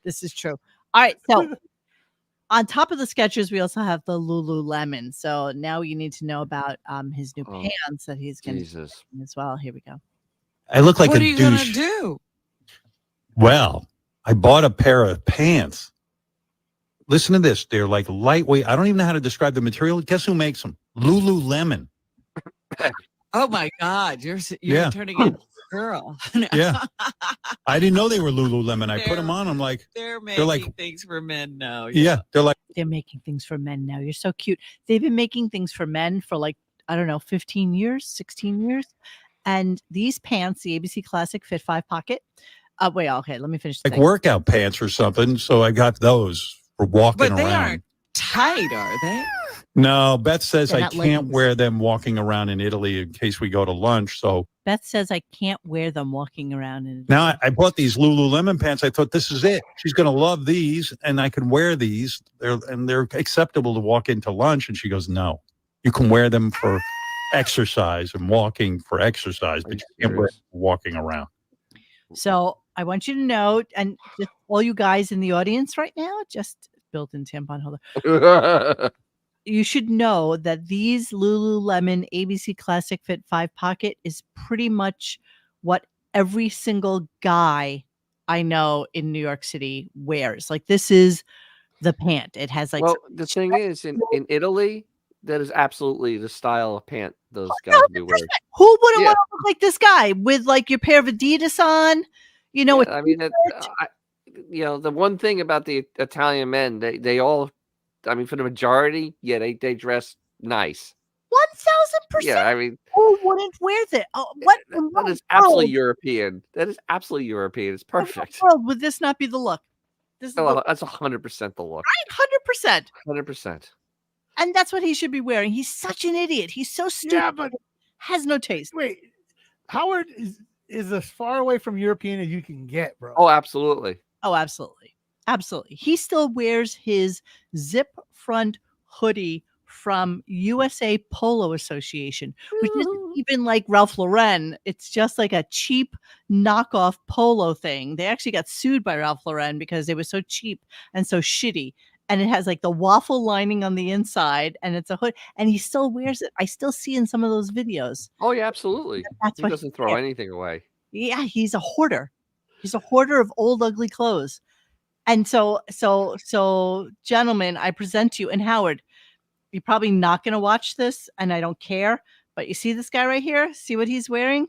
This is true. All right. So on top of the Skechers, we also have the Lululemon. So now you need to know about his new pants that he's going to do as well. Here we go. I look like what a are you douche. gonna do? Well, I bought a pair of pants. Listen to this. They're like lightweight. I don't even know how to describe the material. Guess who makes them? Lululemon. Oh my God, you're turning into a girl. Yeah. I didn't know they were Lululemon. I put them on. I'm like, they're making like things for men now. Yeah. They're making things for men now. You're so cute. They've been making things for men for like, I don't know, 15 years, 16 years. And these pants, the ABC Classic Fit 5 Pocket. Wait, okay, let me finish. Like workout pants or something. So I got those for walking around. But they aren't tight, are they? No, Beth says They're I not can't leggings. wear them walking around in Italy in case we go to lunch. So Beth says I can't wear them walking around. now I bought these Lululemon pants. I thought this is it. She's going to love these, and I can wear these. They're acceptable to walk into lunch. And she goes, "No, you can wear them for exercise and walking for exercise, but you can't wear them for walking around." So I want you to know, and just all you guys in the audience right now, just built-in tampon holder. You should know that these Lululemon ABC Classic Fit 5 Pocket is pretty much what every single guy I know in New York City wears. Like, this is the pant. It has like. Well, the thing is, in Italy, that is absolutely the style of pant those guys be wearing. Who wouldn't want to look like this guy with like your pair of Adidas on? You know, I mean, the one thing about the Italian men, they all, I mean, for the majority, they dress nice. 1000%. Yeah, I mean, who wouldn't wear that? Oh, what? That is absolutely European. That is absolutely European. It's perfect. World would this not be the look? This is That's 100% the look. Right, 100%. 100%. And that's what he should be wearing. He's such an idiot. He's so stupid. Yeah, but has no taste. Wait, Howard is as far away from European as you can get, bro. Oh, absolutely. Oh, absolutely. Absolutely. He still wears his zip front hoodie from USA Polo Association, which isn't even like Ralph Lauren. It's just like a cheap knockoff polo thing. They actually got sued by Ralph Lauren because it was so cheap and so shitty. And it has like the waffle lining on the inside, and it's a hood, and he still wears it. I still see in some of those videos. Oh yeah, absolutely. That's He what doesn't throw anything away. Yeah, he's a hoarder. He's a hoarder of old, ugly clothes. And so, gentlemen, I present to you, and Howard, you're probably not going to watch this, and I don't care, but you see this guy right here? See what he's wearing?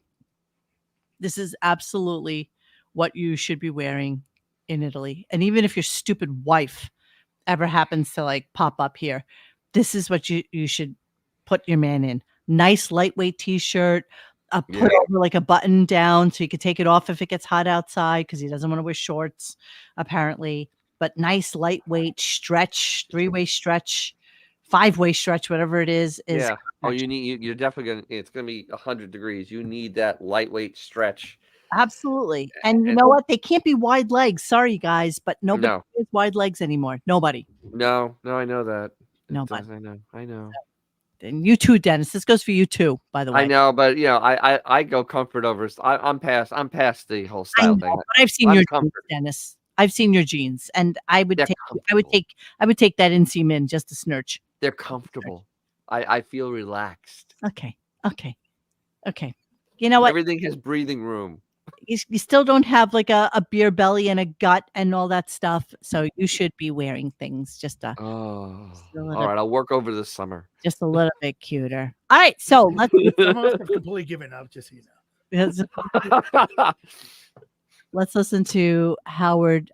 This is absolutely what you should be wearing in Italy. And even if your stupid wife ever happens to like pop up here, this is what you should put your man in. Nice lightweight t-shirt, put over like a button down so you could take it off if it gets hot outside because he doesn't want to wear shorts, apparently. But nice lightweight stretch, 3-way stretch, 5-way stretch, whatever it is. Yeah. Oh, you're definitely gonna. It's gonna be 100 degrees. You need that lightweight stretch. Absolutely. And you know what? They can't be wide legs. Sorry, guys, but nobody No. has wide legs anymore. Nobody. No, I know that. Nobody. I know. And you too, Dennis. This goes for you too, by the way. I know, but I go comfort over. I'm past the whole style thing. But I've seen your jeans, Dennis. I've seen your jeans, and I would take that NC Min just a snurch. They're comfortable. I feel relaxed. Okay. You know what? Everything has breathing room. You still don't have like a beer belly and a gut and all that stuff, so you should be wearing things just a all right, I'll work over this summer. Just a little bit cuter. All right, so let's. Some of us have completely given up, just so you know. Let's listen to Howard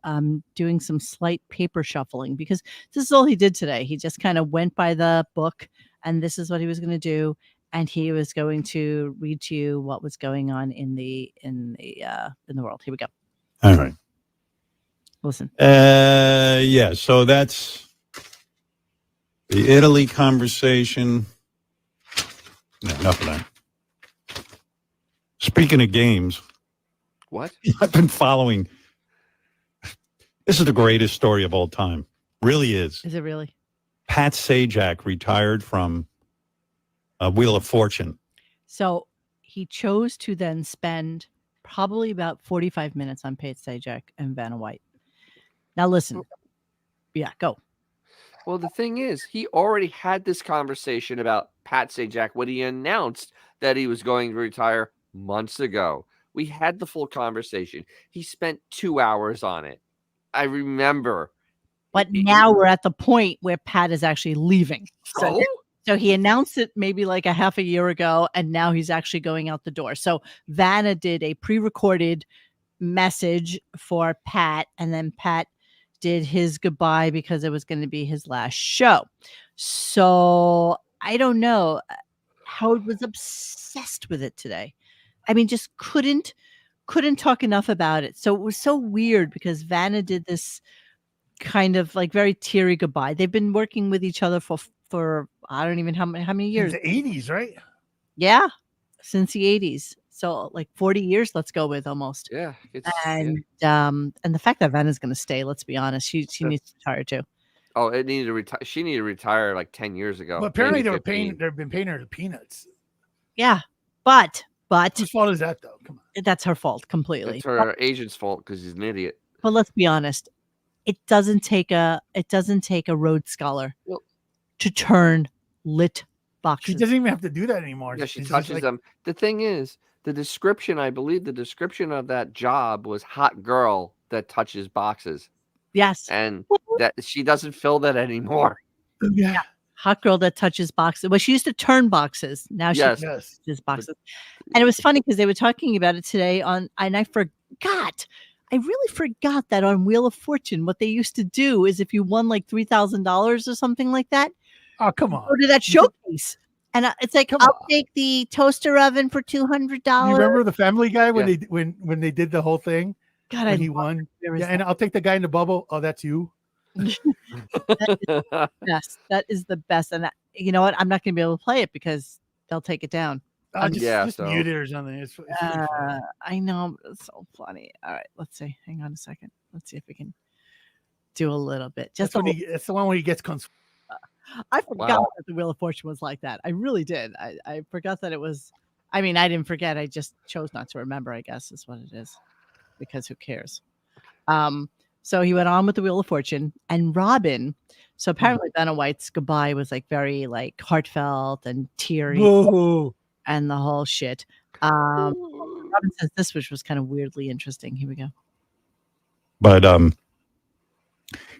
doing some slight paper shuffling, because this is all he did today. He just kind of went by the book, and this is what he was going to do. And he was going to read to you what was going on in the world. Here we go. All right. Listen. Yeah. So that's the Italy conversation. No, enough of that. Speaking of games, what? I've been following. This is the greatest story of all time. Really is. Is it really? Pat Sajak retired from Wheel of Fortune. So he chose to then spend probably about 45 minutes on Pat Sajak and Vanna White. Now listen. Yeah, go. Well, the thing is, he already had this conversation about Pat Sajak when he announced that he was going to retire months ago. We had the full conversation. He spent 2 hours on it. I remember. But now we're at the point where Pat is actually leaving. So he announced it maybe like a half a year ago, and now he's actually going out the door. So Vanna did a pre-recorded message for Pat, and then Pat did his goodbye because it was going to be his last show. So I don't know. Howard was obsessed with it today. I mean, just couldn't talk enough about it. So it was so weird because Vanna did this kind of like very teary goodbye. They've been working with each other for I don't even how many years. Since the 80s, right? Yeah, since the 80s. So like 40 years, let's go with almost. Yeah. And the fact that Vanna's going to stay, let's be honest, she needs to retire too. Oh, it needed to retire. She needed to retire like 10 years ago. Well, apparently they've been paying her the peanuts. Yeah, but whose fault is that though? Come on, that's her fault completely. It's her agent's fault because he's an idiot. But let's be honest, it doesn't take a Rhodes Scholar to turn lit boxes. She doesn't even have to do that anymore. Yeah, she touches them. The thing is, I believe the description of that job was hot girl that touches boxes. Yes. And that she doesn't fill that anymore. Yeah. Hot girl that touches boxes. Well, she used to turn boxes. Now she touches boxes. And it was funny because they were talking about it today and I forgot. I really forgot that on Wheel of Fortune, what they used to do is if you won like $3,000 or something like that. Oh, come on. Go to that showcase. And it's like, I'll take the toaster oven for $200. You remember the Family Guy when they did the whole thing? God, and he won. Yeah, and I'll take the guy in the bubble. Oh, that's you. That is the best. And you know what? I'm not going to be able to play it because they'll take it down. Just mute it or something. It's I know. It's so funny. All right. Let's see. Hang on a second. Let's see if we can do a little bit. That's when that's the one where he gets I forgot that the Wheel of Fortune was like that. I really did. I forgot that it was. I mean, I didn't forget. I just chose not to remember, I guess is what it is. Because who cares? So he went on with the Wheel of Fortune and Robin. So apparently Vanna White's goodbye was like very like heartfelt and teary and the whole shit. Robin says this, which was kind of weirdly interesting. Here we go. But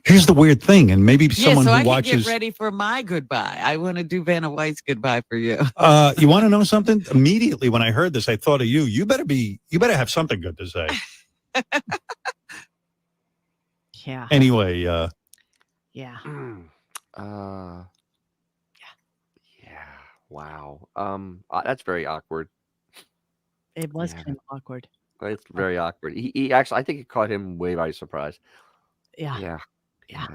here's the weird thing, and maybe someone so who I watches. can get ready for my goodbye. I want to do Vanna White's goodbye for you. You want to know something? Immediately when I heard this, I thought of you. You better have something good to say. Yeah. Anyway, yeah. Yeah. Wow. That's very awkward. It was kind of awkward. It's very awkward. He actually, I think it caught him way by surprise. Yeah. I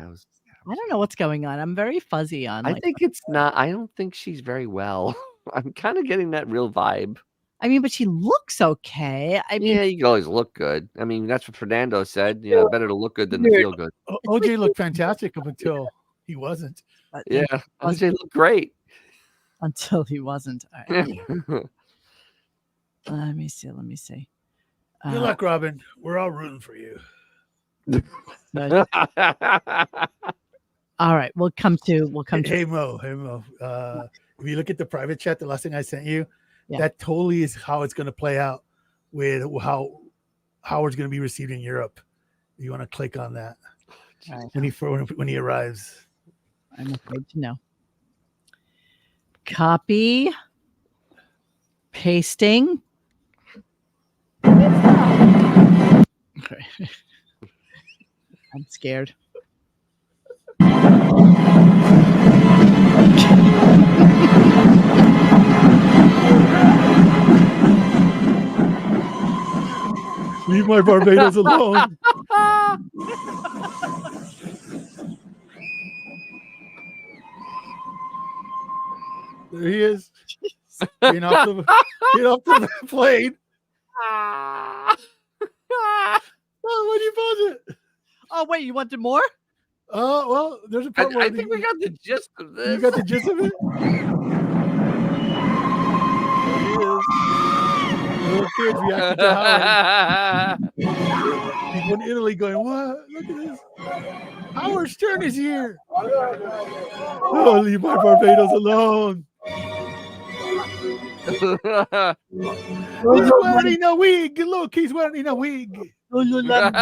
don't know what's going on. I'm very fuzzy on. I think it's not. I don't think she's very well. I'm kind of getting that real vibe. I mean, but she looks okay. I mean, yeah, you can always look good. I mean, that's what Fernando said. You know, better to look good than to feel good. OJ looked fantastic up until he wasn't. Yeah, OJ looked great until he wasn't. All right. Let me see. Good luck, Robin. We're all rooting for you. All right, we'll come to. Hey Mo. If you look at the private chat, the last thing I sent you, that totally is how it's going to play out with how Howard's going to be received in Europe. You want to click on that when he arrives. I'm afraid to know. Copy. Pasting. Okay. I'm scared. Leave my Barbados alone. There he is. Getting off the plane. Oh, when you pause it? Oh, wait, you wanted more? Oh, well, there's a part where I think we got the gist of this. You got the gist of it? There he is. Little kids reacting to Howard. People in Italy going, what? Look at this. Howard Stern is here. Oh, leave my Barbados alone. He's wearing a wig. Look, he's wearing a wig. Lululemon.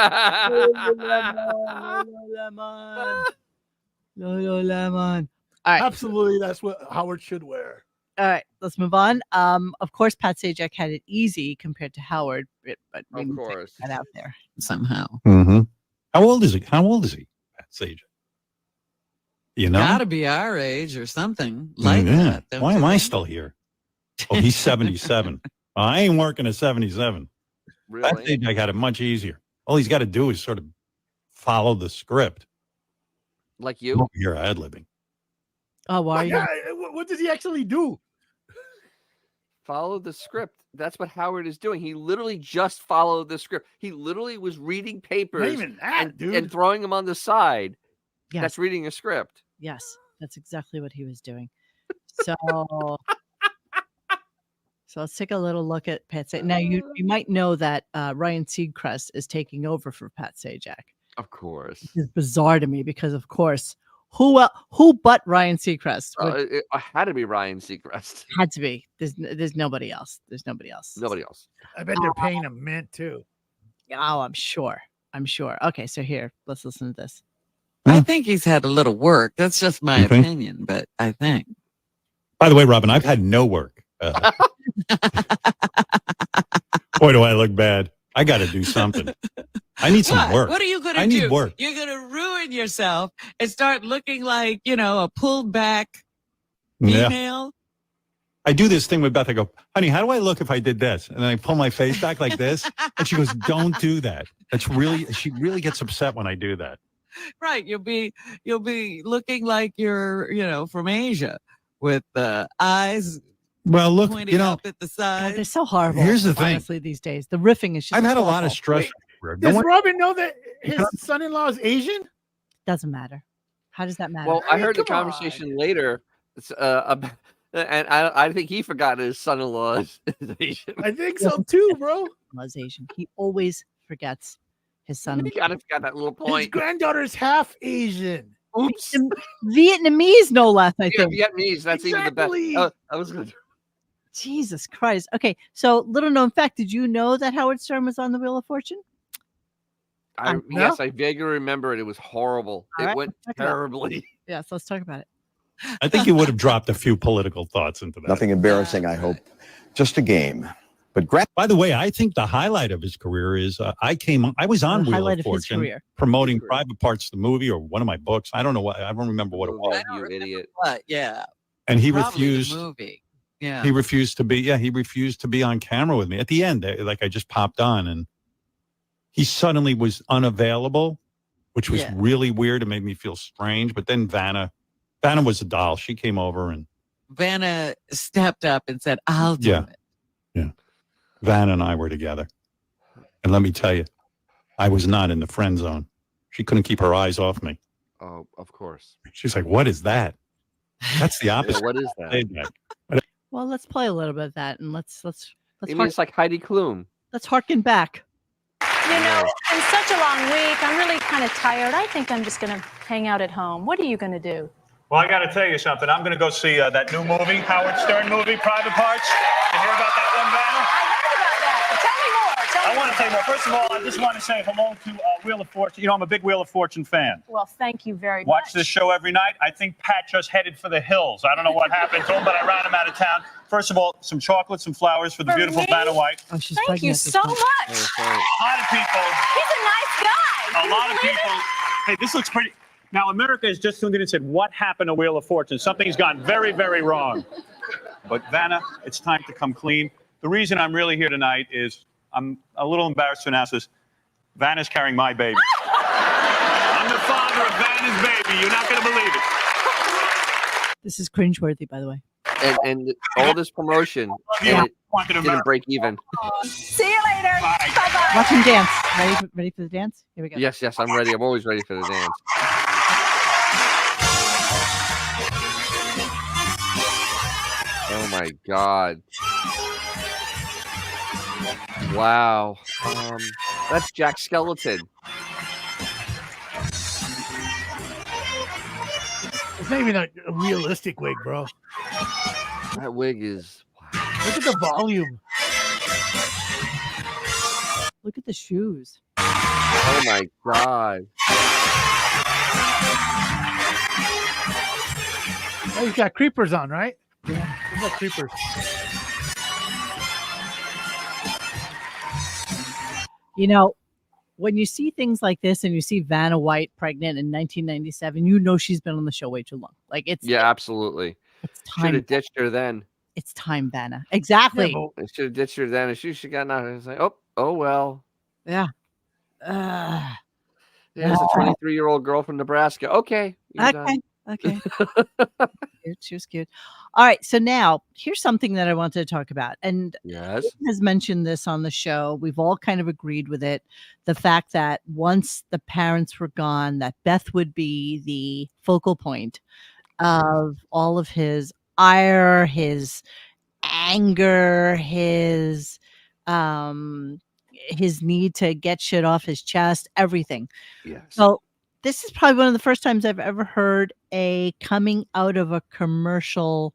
All right. Absolutely, that's what Howard should wear. All right, let's move on. Of course, Pat Sajak had it easy compared to Howard, but we of need to course, get that out there somehow. Mm-hmm. How old is he? Pat Sajak? You know, gotta be our age or something like that. Why am I still here? Oh, he's 77. I ain't working at 77. Really? Pat Sajak had it much easier. All he's got to do is sort of follow the script. Like you? You're ad-libbing. Oh, why? Yeah, what does he actually do? Follow the script. That's what Howard is doing. He literally just followed the script. He literally was reading papers Not even that, dude. And throwing them on the side. Yes. That's reading a script. Yes, that's exactly what he was doing. So, so let's take a little look at Pat Sajak. Now, you might know that Ryan Seacrest is taking over for Pat Sajak. Of course. It's bizarre to me because, of course, who but Ryan Seacrest? It had to be Ryan Seacrest. Had to be. There's nobody else. Nobody else. I bet they're paying him mint too. Oh, I'm sure. Okay, so here, let's listen to this. I think he's had a little work. That's just my opinion, but I think. By the way, Robin, I've had no work. Boy, do I look bad. I got to do something. I need some work. What are you going to do? I need work. You're going to ruin yourself and start looking like, a pulled back female. I do this thing with Beth. I go, honey, how do I look if I did this? And then I pull my face back like this. And she goes, don't do that. She really gets upset when I do that. Right. You'll be looking like you're, from Asia with the eyes. Well, look, pointing up at the side. God, they're so horrible. Here's the thing. Honestly, these days, the riffing is just. I've had awful. a lot of stress. Does Robin know that his son-in-law is Asian? Doesn't matter. How does that matter? Well, I mean, heard the come on. conversation later, and I think he forgot his son-in-law is Asian. I think so too, bro. Was Asian. He always forgets his son. You gotta forget that little His point. granddaughter's half Asian. Oops. Vietnamese, no less. I Yeah, think. Vietnamese. That's even the best. Exactly. I was gonna. Jesus Christ. Okay, so little known fact: did you know that Howard Stern was on the Wheel of Fortune? No? Yes, I vaguely remember it. It was horrible. All It right, went let's talk about it. terribly. Yes, let's talk about it. I think you would have dropped a few political thoughts into that. Nothing embarrassing, I hope. Just a game. But By the way, I think the highlight of his career is I was on The Wheel highlight of of his Fortune career. promoting Private Parts, the movie, or one of my books. I don't know what. I don't remember what it was. You idiot. What? Yeah. And he Probably the refused. movie. Yeah. He refused to be. Yeah, he refused to be on camera with me at the end. Like I just popped on, and he suddenly was unavailable, which was Yeah. really weird. It made me feel strange. But then Vanna was a doll. She came over, and Vanna stepped up and said, "I'll do Yeah. it." Vanna and I were together. And let me tell you, I was not in the friend zone. She couldn't keep her eyes off me. Oh, of course. She's like, "What is that?" That's the Yeah, opposite. what is that? Well, let's play a little bit of that, and let's You mean it's like Heidi Klum? let's harken back. You know, it's been such a long week. I'm really kind of tired. I think I'm just going to hang out at home. What are you going to do? Well, I got to tell you something. I'm going to go see that new movie, Howard Stern movie, Private Parts. You hear about that one, Vanna? I heard about that. Tell me more. I want to tell you more. First of all, I just want to say hello to Wheel of Fortune. You know, I'm a big Wheel of Fortune fan. Well, thank you very much. Watch this show every night. I think Pat just headed for the hills. I don't know what happened to him, but I ran him out of town. First of all, some chocolates, some flowers for the For beautiful me? Vanna White. Oh, she's Thank you pregnant this so time. much. That's right. A lot of people. He's a nice guy. A Can you lot of believe people. it? Hey, this looks pretty. Now, America has just tuned in and said, what happened to Wheel of Fortune? Something's gone very, very wrong. But Vanna, it's time to come clean. The reason I'm really here tonight is I'm a little embarrassed to announce this. Vanna's carrying my baby. I'm the father of Vanna's baby. You're not going to believe it. This is cringeworthy, by the way. And all this promotion, Yeah. and it didn't break even. See you later. Bye. Bye-bye. Watch him dance. Ready for the dance? Here we go. Yes, I'm ready. I'm always ready for the dance. Oh my God. Wow. That's Jack Skeleton. It's not even a realistic wig, bro. That wig is. Look at the volume. Look at the shoes. Oh my God. Oh, he's got creepers on, right? Yeah, he's got creepers. You know, when you see things like this and you see Vanna White pregnant in 1997, you know she's been on the show way too long. Like it's Absolutely. It's Should time. have ditched her then. It's time, Vanna. Exactly. Yeah, I should have ditched her then. She should have gotten out. It's like, oh well. Yeah. There's a 23-year-old girl from Nebraska. Okay. you're done. Okay. Cute. She was cute. All right. So now here's something that I wanted to talk about. And Yes. Ian has mentioned this on the show. We've all kind of agreed with it. The fact that once the parents were gone, that Beth would be the focal point of all of his ire, his anger, his need to get shit off his chest, everything. Yes. So this is probably one of the first times I've ever heard a coming out of a commercial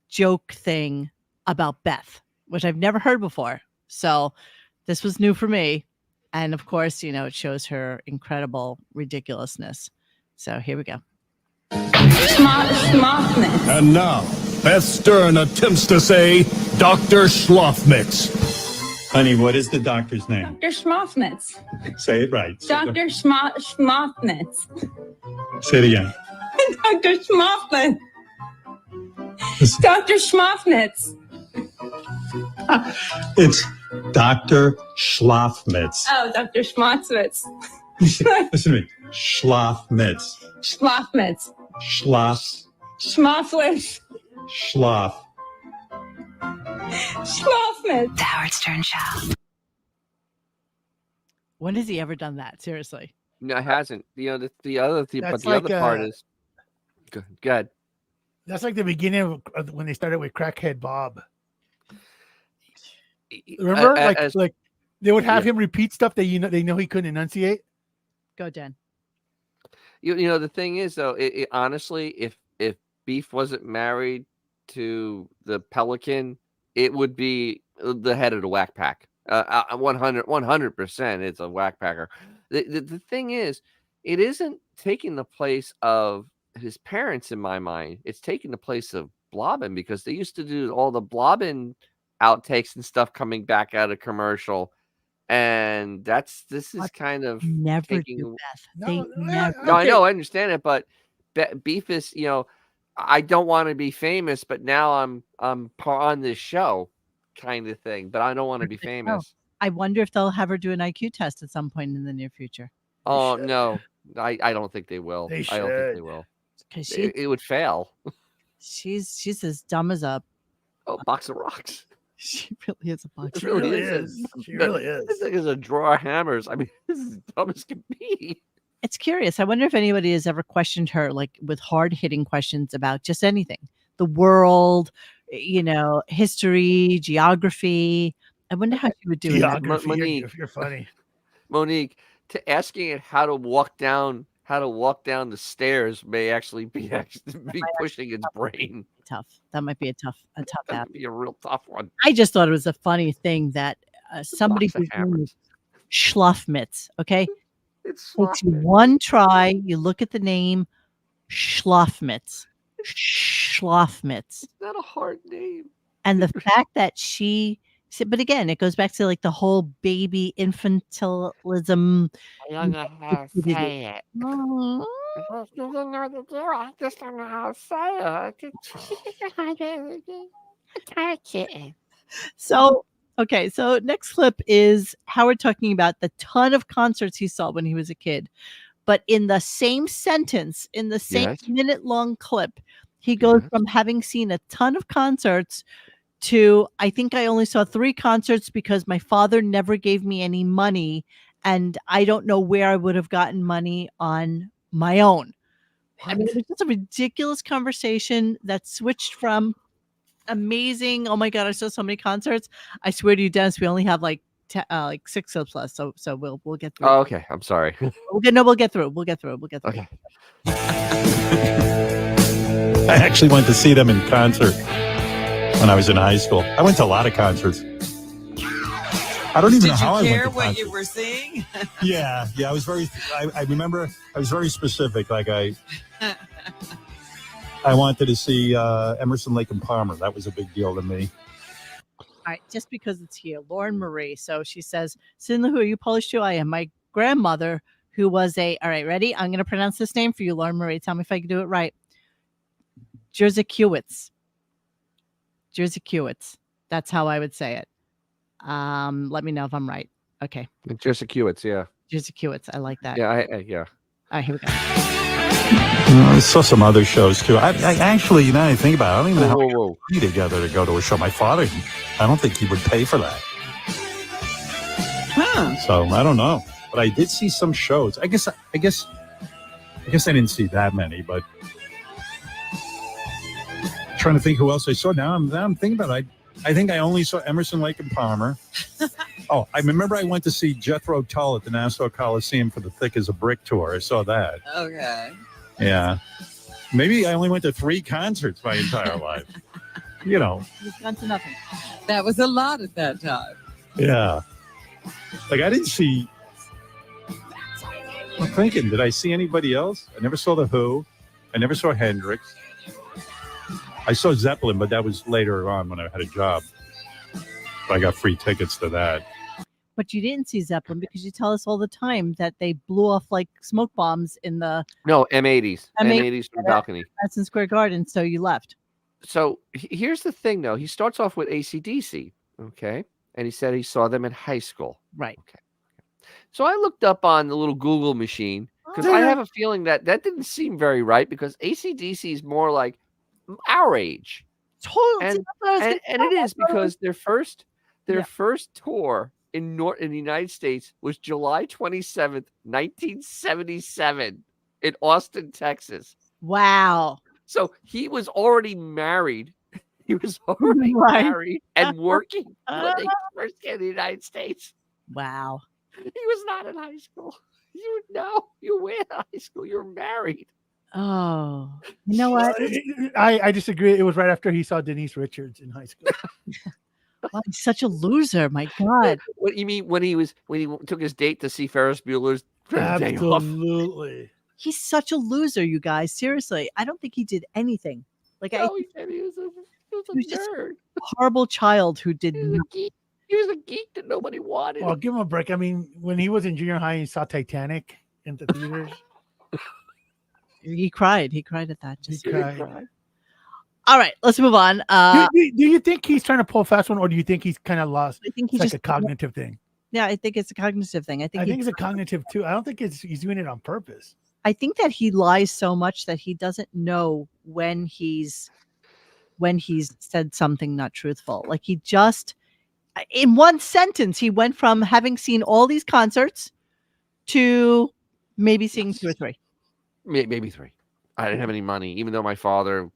joke thing about Beth, which I've never heard before. So this was new for me. And of course, you know, it shows her incredible ridiculousness. So here we go. Smartness. And now, Beth Stern attempts to say Dr. Schlafmitz. Honey, what is the doctor's name? Dr. Schmoffnitz. Say it right. Dr. Schmoffnitz. Say it again. Dr. Schmoffnitz. Dr. Schmoffnitz. It's Dr. Schlafmitz. Oh, Dr. Schmotzwitz. Listen to me. Schlafmitz. Schlafmitz. Schmoffwitz. Schlaf. Schloffmitz. The Howard Stern Show. When has he ever done that? Seriously. No, it hasn't. The other thing, but That's the other like part is good. that's like the beginning of when they started with Crackhead Bob. Remember, like they would have him repeat stuff that they know he couldn't enunciate. Go, Dan. The thing is though, it honestly, if Beef wasn't married to the Pelican, it would be the head of the Whack Pack. 100%, it's a Whack Packer. The thing is, it isn't taking the place of his parents in my mind. It's taking the place of Blobbin, because they used to do all the Blobbin outtakes and stuff coming back out of commercial. And this is kind of Never taking. do, Beth. No, They never. No, I know, I understand it, but Beef is, I don't want to be famous, but now I'm on this show, kind of thing. But I don't want to be famous. I wonder if they'll have her do an IQ test at some point in the near future. Oh no, I don't think they will. They I don't think they should. will. 'Cause It would fail. she's as dumb as a box of rocks. She really is a box. She really is. She really is. This thing is a drawer of hammers. I mean, this is dumb as can be. It's curious. I wonder if anybody has ever questioned her, like with hard-hitting questions about just anything, the world, history, geography. I wonder how she would do Geography. Monique, You're funny. Monique, to asking it how to walk down the stairs may actually be pushing its brain. Tough. That might be a tough That app. would be a real tough one. I just thought it was a funny thing that somebody Box of who's doing hammers. Schluffmitz, okay? It's Takes you one try. You look at the name, Schluffmitz. Schluffmitz. It's not a hard name. And the fact that but again, it goes back to like the whole baby infantilism. I don't know how to say it. Oh. I just don't know how to say it. A kitten. So, okay. So next clip is Howard talking about the ton of concerts he saw when he was a kid. But in the same sentence, in the same minute-long clip, he goes from having seen a ton of concerts to, I think I only saw 3 concerts because my father never gave me any money, and I don't know where I would have gotten money on my own. I mean, it was just a ridiculous conversation that switched from amazing, oh my God, I saw so many concerts. I swear to you, Dennis, we only have like 6 clips left, so we'll get through. Oh, okay. I'm sorry. We'll get through. Okay. I actually went to see them in concert when I was in high school. I went to a lot of concerts. I don't even know how I went to Did you care what you concerts. were seeing? Yeah. I was I remember I was very specific. Like I wanted to see Emerson, Lake and Palmer. That was a big deal to me. All right, just because it's here, Lauren Marie. So she says, Cindy, who are you Polish to? I am. My grandmother, who was all right, ready? I'm going to pronounce this name for you, Lauren Marie. Tell me if I can do it right. Jerzykiewicz. That's how I would say it. Let me know if I'm right. Okay. Jerzykiewicz, yeah. Jerzykiewicz. I like that. Yeah, yeah. All right, here we go. I saw some other shows too. I actually, now I think about it, I don't even know how we got money together to go to a show. My father, I don't think he would pay for that. So I don't know, but I did see some shows. I guess I didn't see that many, but trying to think who else I saw. Now I'm thinking about it. I think I only saw Emerson, Lake and Palmer. Oh, I remember I went to see Jethro Tull at the Nassau Coliseum for the Thick as a Brick tour. I saw that. Okay. Yeah. Maybe I only went to 3 concerts my entire life. You've gone to nothing. That was a lot at that time. Yeah. Like I didn't see. I'm thinking, did I see anybody else? I never saw The Who. I never saw Hendrix. I saw Zeppelin, but that was later on when I had a job. I got free tickets to that. But you didn't see Zeppelin because you tell us all the time that they blew off like smoke bombs in the M80s. M80s from the balcony. Madison Square Garden, so you left. So here's the thing, though. He starts off with AC/DC, okay? And he said he saw them in high school. Right. Okay. So I looked up on the little Google machine because I have a feeling that didn't seem very right because AC/DC is more like our age. Totally. And it is because their first tour in the United States was July 27th, 1977 in Austin, Texas. Wow. So he was already married. He was already Right. married and working when they first came to the United States. Wow. He was not in high school. You were in high school. You were married. Oh, you know what? I disagree. It was right after he saw Denise Richards in high school. Wow, he's such a loser. My God. What you mean when he took his date to see Ferris Bueller's Day Off? Absolutely. He's such a loser, you guys. Seriously, I don't think he did anything. Like No, he was a just nerd. a horrible child who did He was a geek. He was a geek that nobody wanted. Well, give him a break. I mean, when he was in junior high, he saw Titanic in the theaters. He cried. He cried at that. He cried. All right, let's move on. Do you think he's trying to pull a fast one, or do you think he's kind of lost? I think he's It's just like a cognitive thing. Yeah, I think it's a cognitive thing. I think it's a cognitive too. I don't think he's doing it on purpose. I think that he lies so much that he doesn't know when he's said something not truthful. Like he just, in one sentence, he went from having seen all these concerts to maybe seeing 2 or 3. Maybe 3. I didn't have any money, even though my father,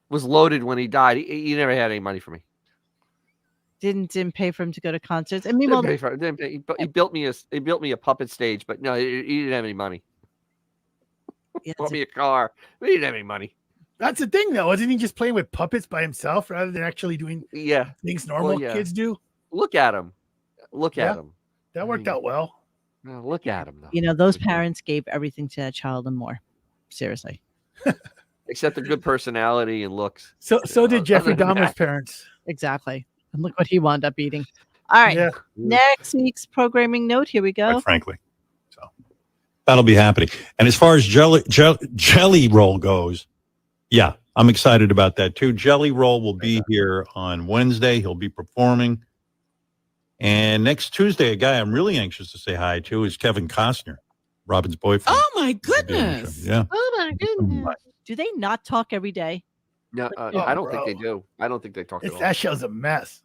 was loaded when he died. He never had any money for me. Didn't pay for him to go to concerts. I mean, He built me a puppet stage, but no, he didn't have any money. Yeah, bought me a car. But he didn't have any money. That's the thing, though. Wasn't he just playing with puppets by himself rather than actually doing things normal kids do? Look at him. Look at him. That worked out well. Look at him, though. You know, those parents gave everything to that child and more. Seriously. Except a good personality and looks. So did Jeffrey Dahmer's parents. Exactly. And look what he wound up eating. All right. Yeah. Next week's programming note. Here we go. Quite frankly. So that'll be happening. And as far as Jelly Roll goes, yeah, I'm excited about that too. Jelly Roll will be here on Wednesday. He'll be performing. And next Tuesday, a guy I'm really anxious to say hi to is Kevin Costner, Robin's boyfriend. Oh, my goodness. Yeah. Oh, my goodness. Do they not talk every day? No, I don't think they do. I don't think they talk at all. That show's a mess.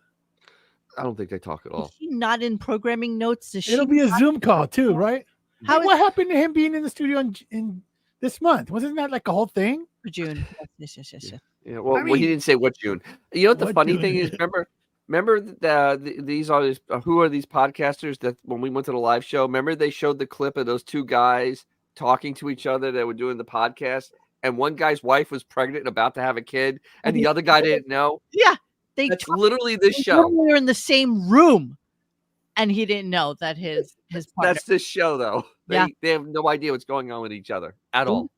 I don't think they talk at all. Is he not in programming notes? It'll be a Zoom call too, right? What happened to him being in the studio in this month? Wasn't that like a whole thing? For June. Yes. Yeah, well, he didn't say what June. You know what the funny thing is? Remember these are who are these podcasters that when we went to the live show? Remember they showed the clip of those 2 guys talking to each other that were doing the podcast, and one guy's wife was pregnant and about to have a kid, and the other guy didn't know. Yeah, that's literally this show. We were in the same room, and he didn't know that his partner. That's this show, though. They have no idea what's going on with each other at all.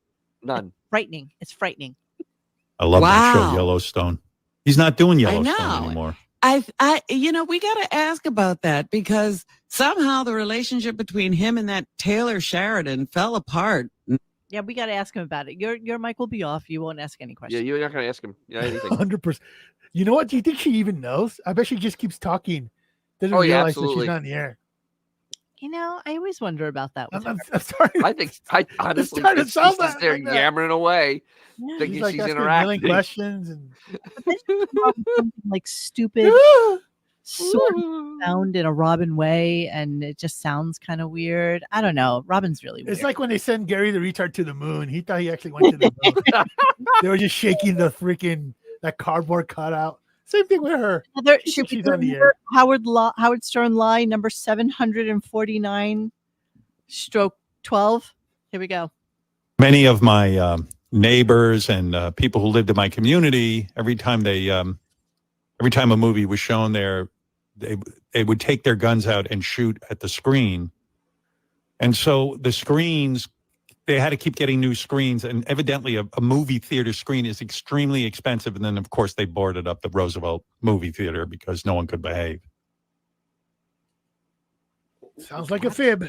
None. Frightening. It's frightening. I love that show, Yellowstone. He's not doing Yellowstone anymore. we got to ask about that because somehow the relationship between him and that Taylor Sheridan fell apart. Yeah, we got to ask him about it. Your mic will be off. You won't ask any questions. Yeah, you're not going to ask him anything. 100%. You know what? Do you think she even knows? I bet she just keeps talking. Doesn't realize that she's not in the air. You know, I always wonder about that. I'm sorry. I honestly think she's just there yammering away, thinking she's she's asking interacting. Questions and like stupid sort of sound in a Robin way, and it just sounds kind of weird. I don't know. Robin's really weird. It's like when they send Gary the retard to the moon. He thought he actually went to the moon. They were just shaking that cardboard cutout. Same thing with her. She's on the air. Howard Stern lie number 749 / 12. Here we go. Many of my neighbors and people who lived in my community, every time a movie was shown there, they would take their guns out and shoot at the screen. And so the screens, they had to keep getting new screens, and evidently a movie theater screen is extremely expensive. And then, of course, they boarded up the Roosevelt movie theater because no one could behave. Sounds like a fib.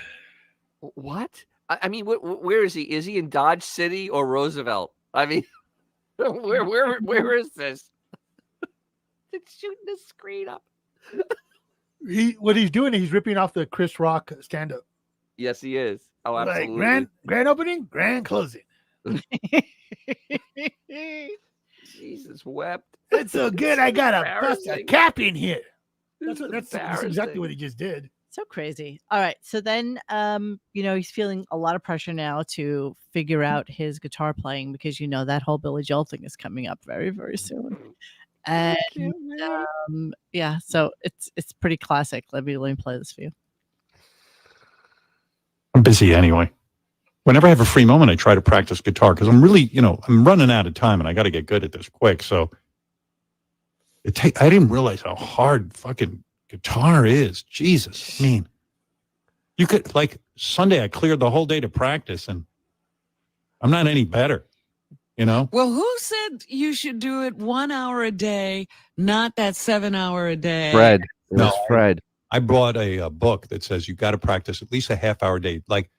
What? I mean, where is he? Is he in Dodge City or Roosevelt? I mean, where is this? It's shooting the screen up. What he's doing is he's ripping off the Chris Rock stand-up. Yes, he is. Oh, absolutely. Like grand opening, grand closing. Jesus wept. It's so good. I got a cap in here. That's exactly what he just did. So crazy. All right. So then, he's feeling a lot of pressure now to figure out his guitar playing because, that whole Billy Joel thing is coming up very, very soon. And so it's pretty classic. Let me play this for you. I'm busy anyway. Whenever I have a free moment, I try to practice guitar because I'm really, I'm running out of time and I got to get good at this quick. So I didn't realize how hard fucking guitar is. Jesus. I mean, you could, like, Sunday, I cleared the whole day to practice and I'm not any better, Well, who said you should do it 1 hour a day, not that 7 hour a day? Fred. It was Fred. I bought a book that says you got to practice at least a half hour a day. Like,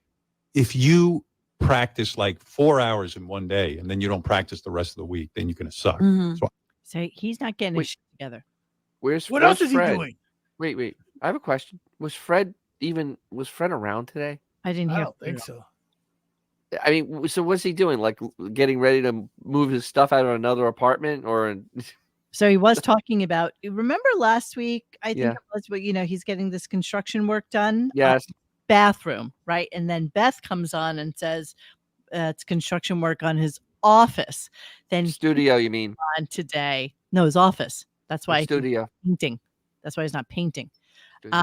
if you practice like 4 hours in one day and then you don't practice the rest of the week, then you're going to suck. Mm-hmm. So he's not getting his shit together. What else is Fred? he doing? Wait. I have a question. Was Fred around today? I didn't I hear. don't think so. I mean, so what's he doing? Like getting ready to move his stuff out of another apartment, or? So he was talking about. Remember last week? I think Yeah. it was. But he's getting this construction work done. Yes. Bathroom, right? And then Beth comes on and says it's construction work on his office. Then Studio, you mean? On today? No, his office. That's why Studio. he's painting. That's why he's not painting. Studio.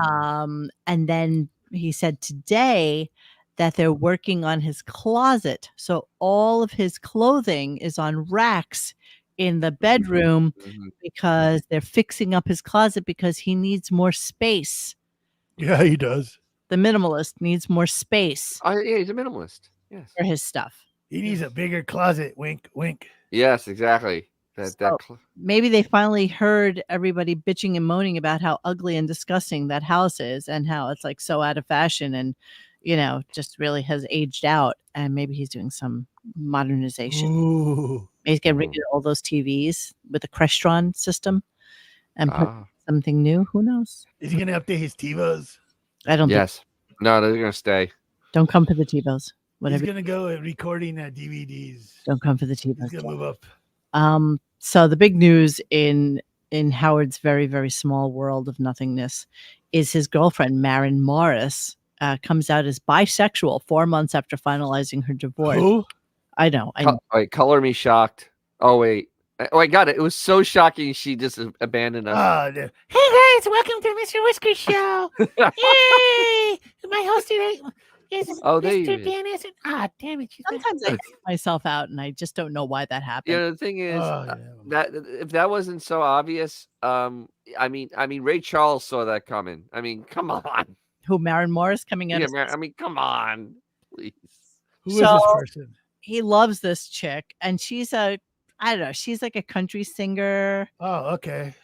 And then he said today that they're working on his closet. So all of his clothing is on racks in the bedroom because they're fixing up his closet because he needs more space. Yeah, he does. The minimalist needs more space. Yeah, he's a minimalist. Yes. For his stuff. He needs a bigger closet. Wink, wink. Yes, exactly. Maybe they finally heard everybody bitching and moaning about how ugly and disgusting that house is and how it's like so out of fashion and just really has aged out, and maybe he's doing some modernization. Ooh. He's getting rid of all those TVs with the Crestron system and put something new. Who knows? Is he gonna update his TiVos? I don't. Yes. No, they're gonna stay. Don't come for the TiVos. He's gonna go recording DVDs. Don't come for the TiVos. He's gonna move up. So the big news in Howard's very, very small world of nothingness is his girlfriend Maren Morris comes out as bisexual 4 months after finalizing her divorce. Who? I know. Wait, color me shocked. Oh wait. Oh, I got it. It was so shocking. She just abandoned us. Hey guys, welcome to Mr. Whisker Show. Yay! My host today is Mr. Dennis. Damn it! Sometimes I take myself out, and I just don't know why that happened. The thing is that if that wasn't so obvious, I mean, Ray Charles saw that coming. I mean, come on. Who, Maren Morris coming out? Yeah, I mean, come on, please. Who is this person? He loves this chick, and she's I don't know. She's like a country singer. Oh, okay.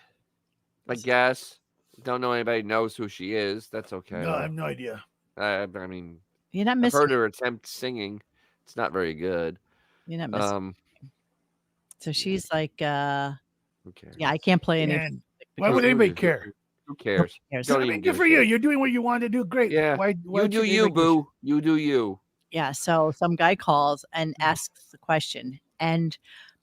I guess. Don't know anybody knows who she is. That's okay. No, I have no idea. I mean, you're not I've missing. heard her attempt singing. It's not very good. You're not missing. So she's like, yeah, okay. I can't play any. Why would anybody care? Who cares? I mean, good for you. You're doing what you want to do. Great. Yeah. Why you do you, boo. You do you. Yeah. So some guy calls and asks the question, and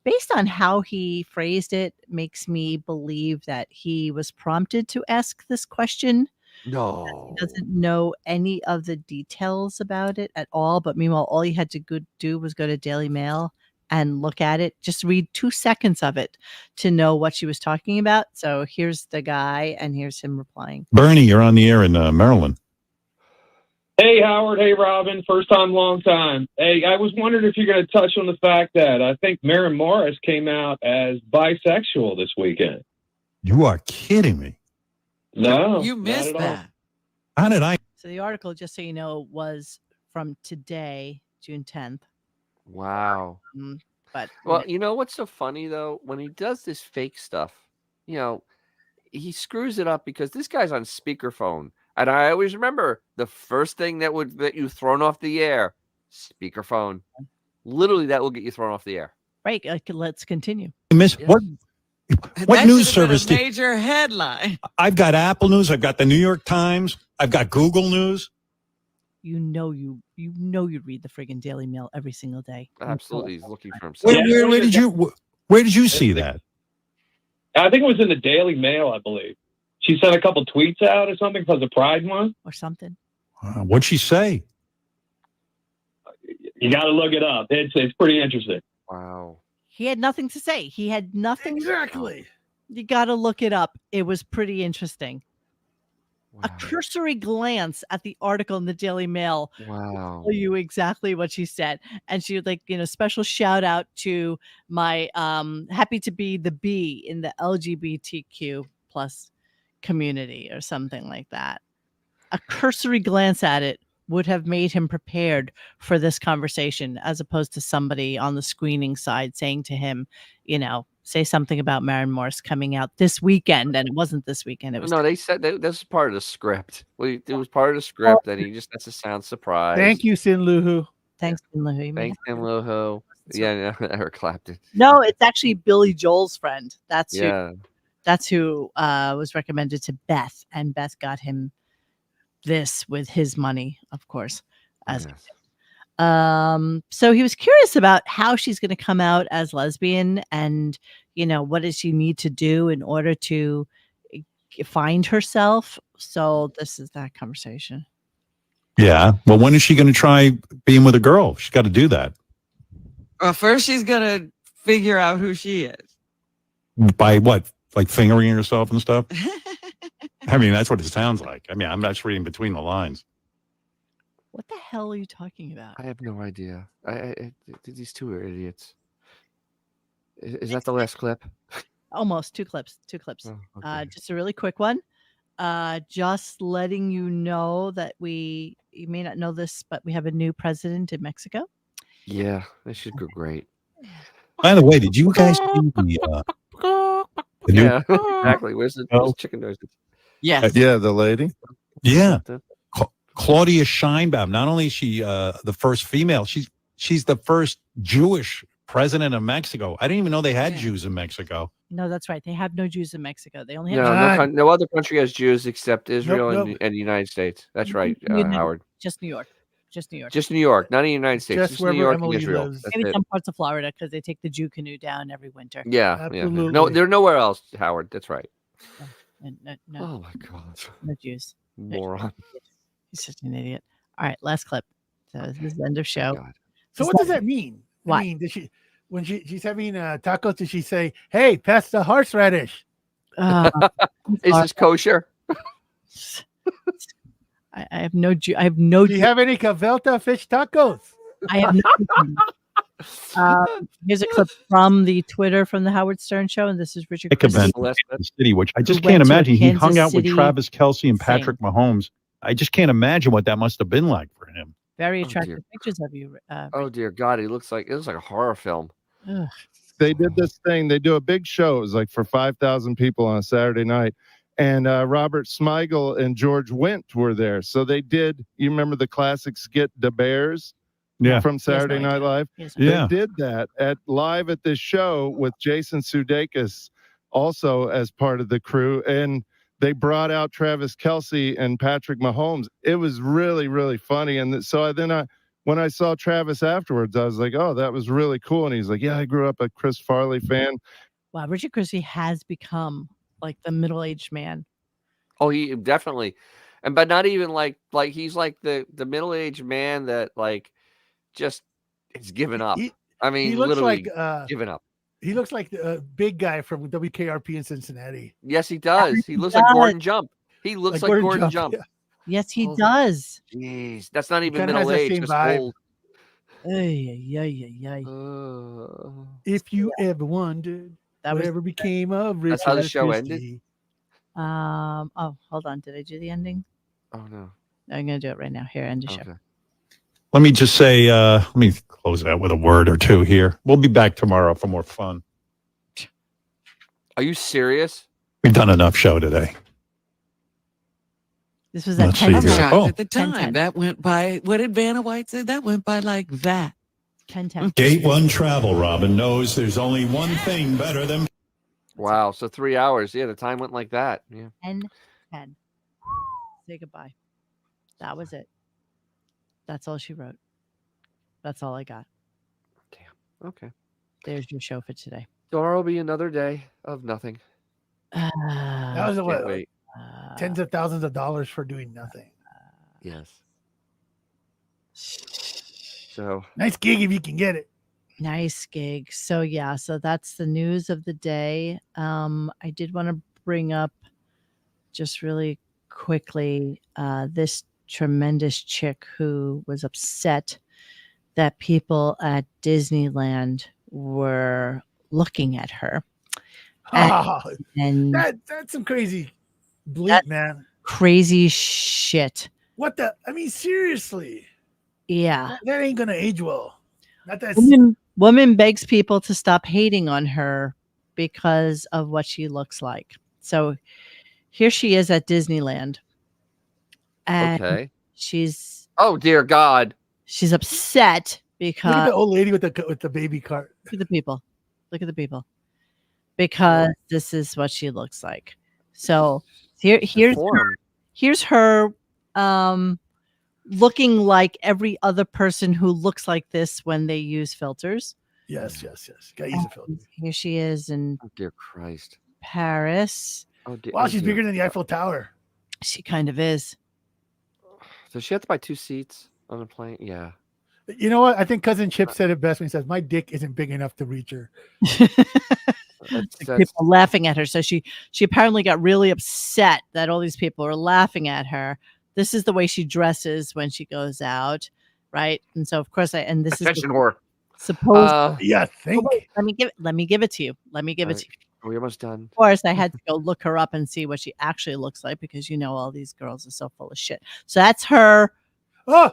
based on how he phrased it, makes me believe that he was prompted to ask this question. No. He doesn't know any of the details about it at all. But meanwhile, all he had to do was go to Daily Mail and look at it, just read 2 seconds of it to know what she was talking about. So here's the guy, and here's him replying. Bernie, you're on the air in Maryland. Hey, Howard. Hey, Robin. First time, long time. Hey, I was wondering if you're going to touch on the fact that I think Maren Morris came out as bisexual this weekend. You are kidding me. No. You missed that. How did I? So the article, just so you know, was from today, June 10th. Wow. But well, you know what's so funny though? When he does this fake stuff, he screws it up because this guy's on speakerphone. And I always remember the first thing that would get you thrown off the air, speakerphone. Literally, that will get you thrown off the air. Right. Let's continue. Miss what? What That news should have been service a did? major headline. I've got Apple News. I've got the New York Times. I've got Google News. You read the friggin' Daily Mail every single day. Absolutely, he's looking for himself. Where did you see that? I think it was in the Daily Mail, I believe. She sent a couple tweets out or something because of Pride Month or something. What'd she say? You got to look it up. It's pretty interesting. Wow. He had nothing to say. He had nothing. Exactly. You got to look it up. It was pretty interesting. Wow. A cursory glance at the article in the Daily Mail Wow. will tell you exactly what she said. And she was like, special shout out to my happy to be the B in the LGBTQ plus community or something like that. A cursory glance at it would have made him prepared for this conversation, as opposed to somebody on the screening side saying to him, say something about Maren Morris coming out this weekend. And it wasn't this weekend. It was No, they said this was part of the script. It was part of the script, and he just has to sound surprised. Thank you, Sin Luhu. Thanks, Sin Luhu. Thanks, Sin Luhu. Yeah, Eric Clapton. No, it's actually Billy Joel's friend. That's Yeah. who was recommended to Beth, and Beth got him this with his money, of course. So he was curious about how she's going to come out as lesbian, and what does she need to do in order to find herself. So this is that conversation. Yeah. Well, when is she going to try being with a girl? She's got to do that. Well, first she's going to figure out who she is. By what? Like fingering herself and stuff? I mean, that's what it sounds like. I mean, I'm not reading between the lines. What the hell are you talking about? I have no idea. These two are idiots. Is that the last clip? Almost two clips. Oh, okay. Just a really quick one. Just letting you know that you may not know this, but we have a new president in Mexico. Yeah, this should go great. By the way, did you guys see the new? Yeah, exactly. Where's the chicken noises? Yes. Yeah, the lady. Yeah. Claudia Sheinbaum. Not only is she the first female, she's the first Jewish president of Mexico. I didn't even know they had Jews in Mexico. No, that's right. They have no Jews in Mexico. They only have No other country has Jews except Israel Nope. and the United States. That's right, Howard. Just New York. Just New York. Just New York, not in the United States. Just Just New wherever York and Emily Israel. lives. That's Maybe it. some parts of Florida because they take the Jew canoe down every winter. Yeah. Absolutely. No, they're nowhere else, Howard. That's right. No, Oh my God. no Jews. Moron. He's such an idiot. All right, last clip. So this is the end of show. God. So what does that mean? What? I mean, when she's having tacos, does she say, "Hey, pass the horseradish"? Is this kosher? I have no Jew. I have no. Do you have any cavelta fish tacos? I have no. Here's a clip from the Twitter from the Howard Stern show, and this is Richard. Event in Celeste. Kansas City, which I just Who went can't to a imagine. He hung Kansas out with City Travis Kelce and thing. Patrick Mahomes. I just can't imagine what that must have been like for him. Very Oh, attractive dear. pictures of you. Oh dear God, it looks like a horror film. Ugh. They did this thing. They do a big show. It was like for 5,000 people on a Saturday night. And Robert Smigel and George Wendt were there. So they did, you remember the classic skit, The Bears? Yeah. From Saturday Night Live? Yes. Yeah. They did that live at this show with Jason Sudeikis also as part of the crew. And they brought out Travis Kelce and Patrick Mahomes. It was really, really funny. And so when I saw Travis afterwards, I was like, oh, that was really cool. And he's like, yeah, I grew up a Chris Farley fan. Wow, Richard Christie has become like the middle-aged man. Oh, he definitely, but not even like he's like the middle-aged man that like just is given up. He I mean, looks literally like given up. he looks like the big guy from WKRP in Cincinnati. Yes, he does. He looks like Gordon Jump. He looks like Gordon Jump. Yeah. Yes, he Oh, does. Jeez, that's not even kinda has that middle-aged. same That's vibe. old. If you ever wondered That was whatever became of Richard That's how the show Christie. ended? oh, hold on. Did I do the ending? Oh no. I'm gonna do it right now. Here, end the show. Okay. Let me just say, let me close it out with a word or two here. We'll be back tomorrow for more fun. Are you serious? We've done enough show today. This was at Let's see 10. I'm here. shocked Oh. at the time. That went by, what did Vanna White say? That went by like that. 10. Gate One Travel, Robin, knows there's only one thing better than. Wow. So 3 hours. Yeah, the time went like that. Yeah. 10. Say goodbye. That was it. That's all she wrote. That's all I got. Damn. Okay. There's your show for today. Tomorrow will be another day of nothing. That was Can't what, wait. tens of thousands of dollars for doing nothing. Yes. So nice gig if you can get it. Nice gig. So yeah, so that's the news of the day. I did want to bring up just really quickly this tremendous chick who was upset that people at Disneyland were looking at her. And That's some crazy bleep, man. Crazy shit. What the? I mean, seriously. Yeah. That ain't gonna age well. Not that. Woman begs people to stop hating on her because of what she looks like. So here she is at Disneyland. And okay. She's oh dear God. She's upset because look at the old lady with the baby cart. Look at the people. Look at the people. Because this is what she looks like. So here's her looking like every other person who looks like this when they use filters. Yes. Gotta use a filter. Here she is in dear Christ. Paris. Wow, she's bigger than the Eiffel Tower. She kind of is. Does she have to buy 2 seats on a plane? Yeah. You know what? I think Cousin Chip said it best when he says, "My dick isn't big enough to reach her." People laughing at her. So she apparently got really upset that all these people are laughing at her. This is the way she dresses when she goes out, right? And so of course this attention is whore. Suppose yeah, think. Let me give it to you. Let me give it to you. We're almost done. Of course, I had to go look her up and see what she actually looks like because all these girls are so full of shit. So that's her. Oh,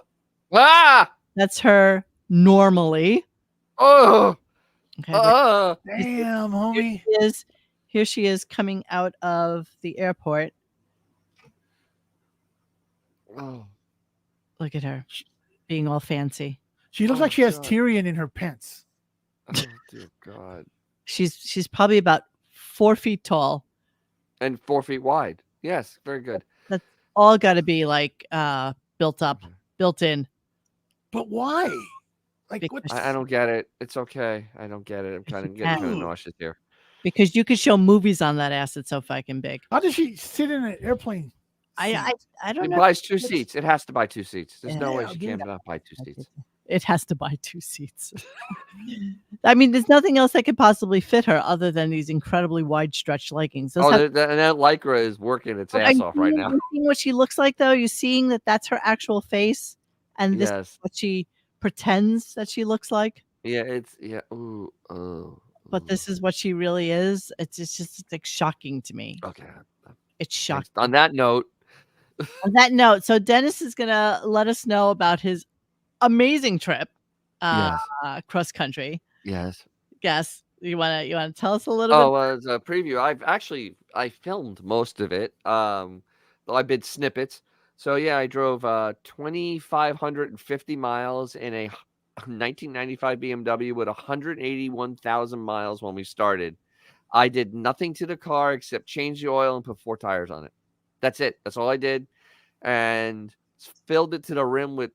that's her normally. Oh, okay. Damn, homie. Here she is coming out of the airport. Oh, look at her being all fancy. She looks like she has Tyrion in her pants. Oh dear God. She's probably about 4 feet tall and 4 feet wide. Yes, very good. That's all got to be like built up, built in. But why? Like I don't get it. It's okay. I don't get it. I'm getting kind of nauseous here. Because you could show movies on that ass. It's so fucking big. How does she sit in an airplane? I don't it know. It buys 2 seats. It has to buy 2 seats. There's no way she can't buy 2 seats. It has to buy 2 seats. I mean, there's nothing else that could possibly fit her other than these incredibly wide stretch leggings. That Lycra is working its ass off right now. You seeing what she looks like, though? You're seeing that that's her actual face, and this is what she pretends that she looks like. Yeah, Ooh, oh. But this is what she really is. It's like shocking to me. Okay, it's shocking. On that note. So Dennis is gonna let us know about his amazing trip cross country. Yes. You wanna tell us a little bit? As a preview, I filmed most of it. I did snippets. So yeah, I drove 2,550 miles in a 1995 BMW with 181,000 miles when we started. I did nothing to the car except change the oil and put 4 tires on it. That's it. That's all I did, and filled it to the rim with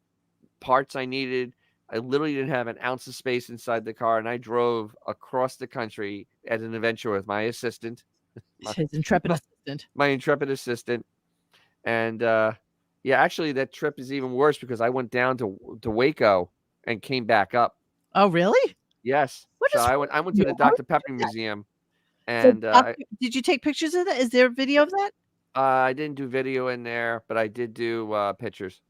parts I needed. I literally didn't have an ounce of space inside the car, and I drove across the country at an adventure with my assistant. His intrepid assistant. My intrepid assistant. And actually that trip is even worse because I went down to Waco and came back up. Oh, really? Yes. I went to the Dr. Pepper Museum. And did you take pictures of that? Is there a video of that? I didn't do video in there, but I did do pictures.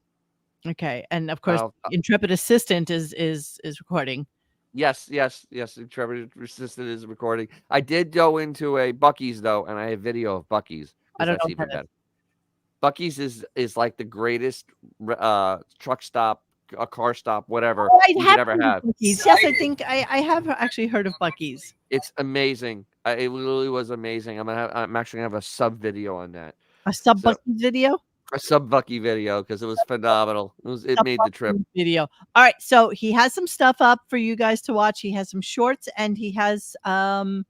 Okay, and of course, intrepid assistant is recording. Yes. Intrepid assistant is recording. I did go into a Buc-ee's though, and I have video of Buc-ee's. I don't that's know even better. Buc-ee's is like the greatest truck stop, a car stop, whatever you could ever have. Yes, I think I have actually heard of Buc-ee's. It's amazing. It literally was amazing. I'm actually gonna have a sub video on that. A sub Buc-ee's video. A sub Buc-ee video because it was phenomenal. It made the trip. Video. All right, so he has some stuff up for you guys to watch. He has some shorts, and he has part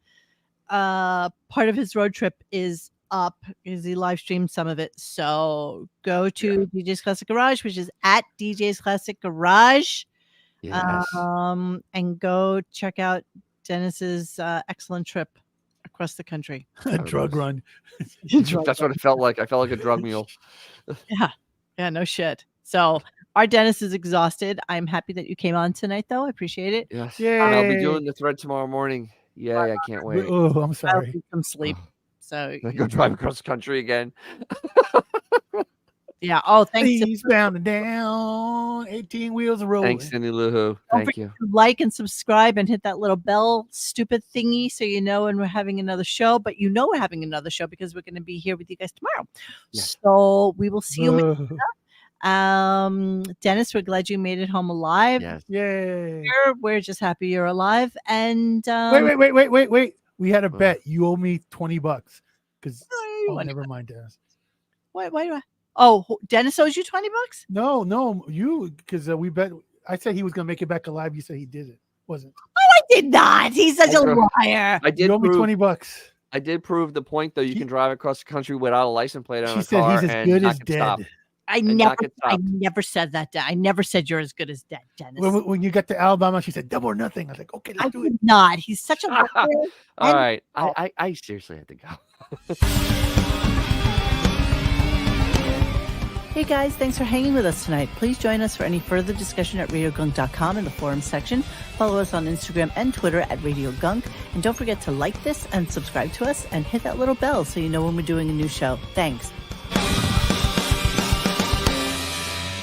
of his road trip is up because he live streamed some of it. So go to DJ's Classic Garage, which is at DJ's Classic Garage. Yes. And go check out Dennis's excellent trip across the country. A drug run. That's what it felt like. I felt like a drug mule. Yeah, no shit. So our Dennis is exhausted. I'm happy that you came on tonight, though. I appreciate it. Yes. Yay. And I'll be doing the thread tomorrow morning. Yay, I can't wait. Oh, I'm I'll sorry. get some sleep. So I go drive across the country again. yeah. Oh, thanks. Eastbound and down, 18 wheels are rolling. Thanks, Cindy Lou Who. Don't Thank forget you. to like and subscribe and hit that little bell stupid thingy so you know when we're having another show. But you know we're having another show because we're going to be here with you guys tomorrow. Yes. So we will see you. Dennis, we're glad you made it home alive. Yes. Yay. We're just happy you're alive. And Wait. We had a bet. You owe me $20 because never mind, Dennis. Why do I? Oh, Dennis owes you $20? No, you because we bet. I said he was gonna make it back alive. You said he did it. Wasn't? Oh, I did not. He's such a liar. I did You owe me prove, $20. I did prove the point, though. You can drive across the country without a license plate on She a said car he's as and good not as get dead. stopped. I And never, not get I stopped. never said that. I never said you're as good as dead, Dennis. When you got to Alabama, she said double or nothing. I was like, okay, let's do it. Not. He's such a liar. All right. I seriously have to go. Hey guys, thanks for hanging with us tonight. Please join us for any further discussion at RadioGunk.com in the forum section. Follow us on Instagram and Twitter at RadioGunk. And don't forget to like this and subscribe to us and hit that little bell so you know when we're doing a new show. Thanks.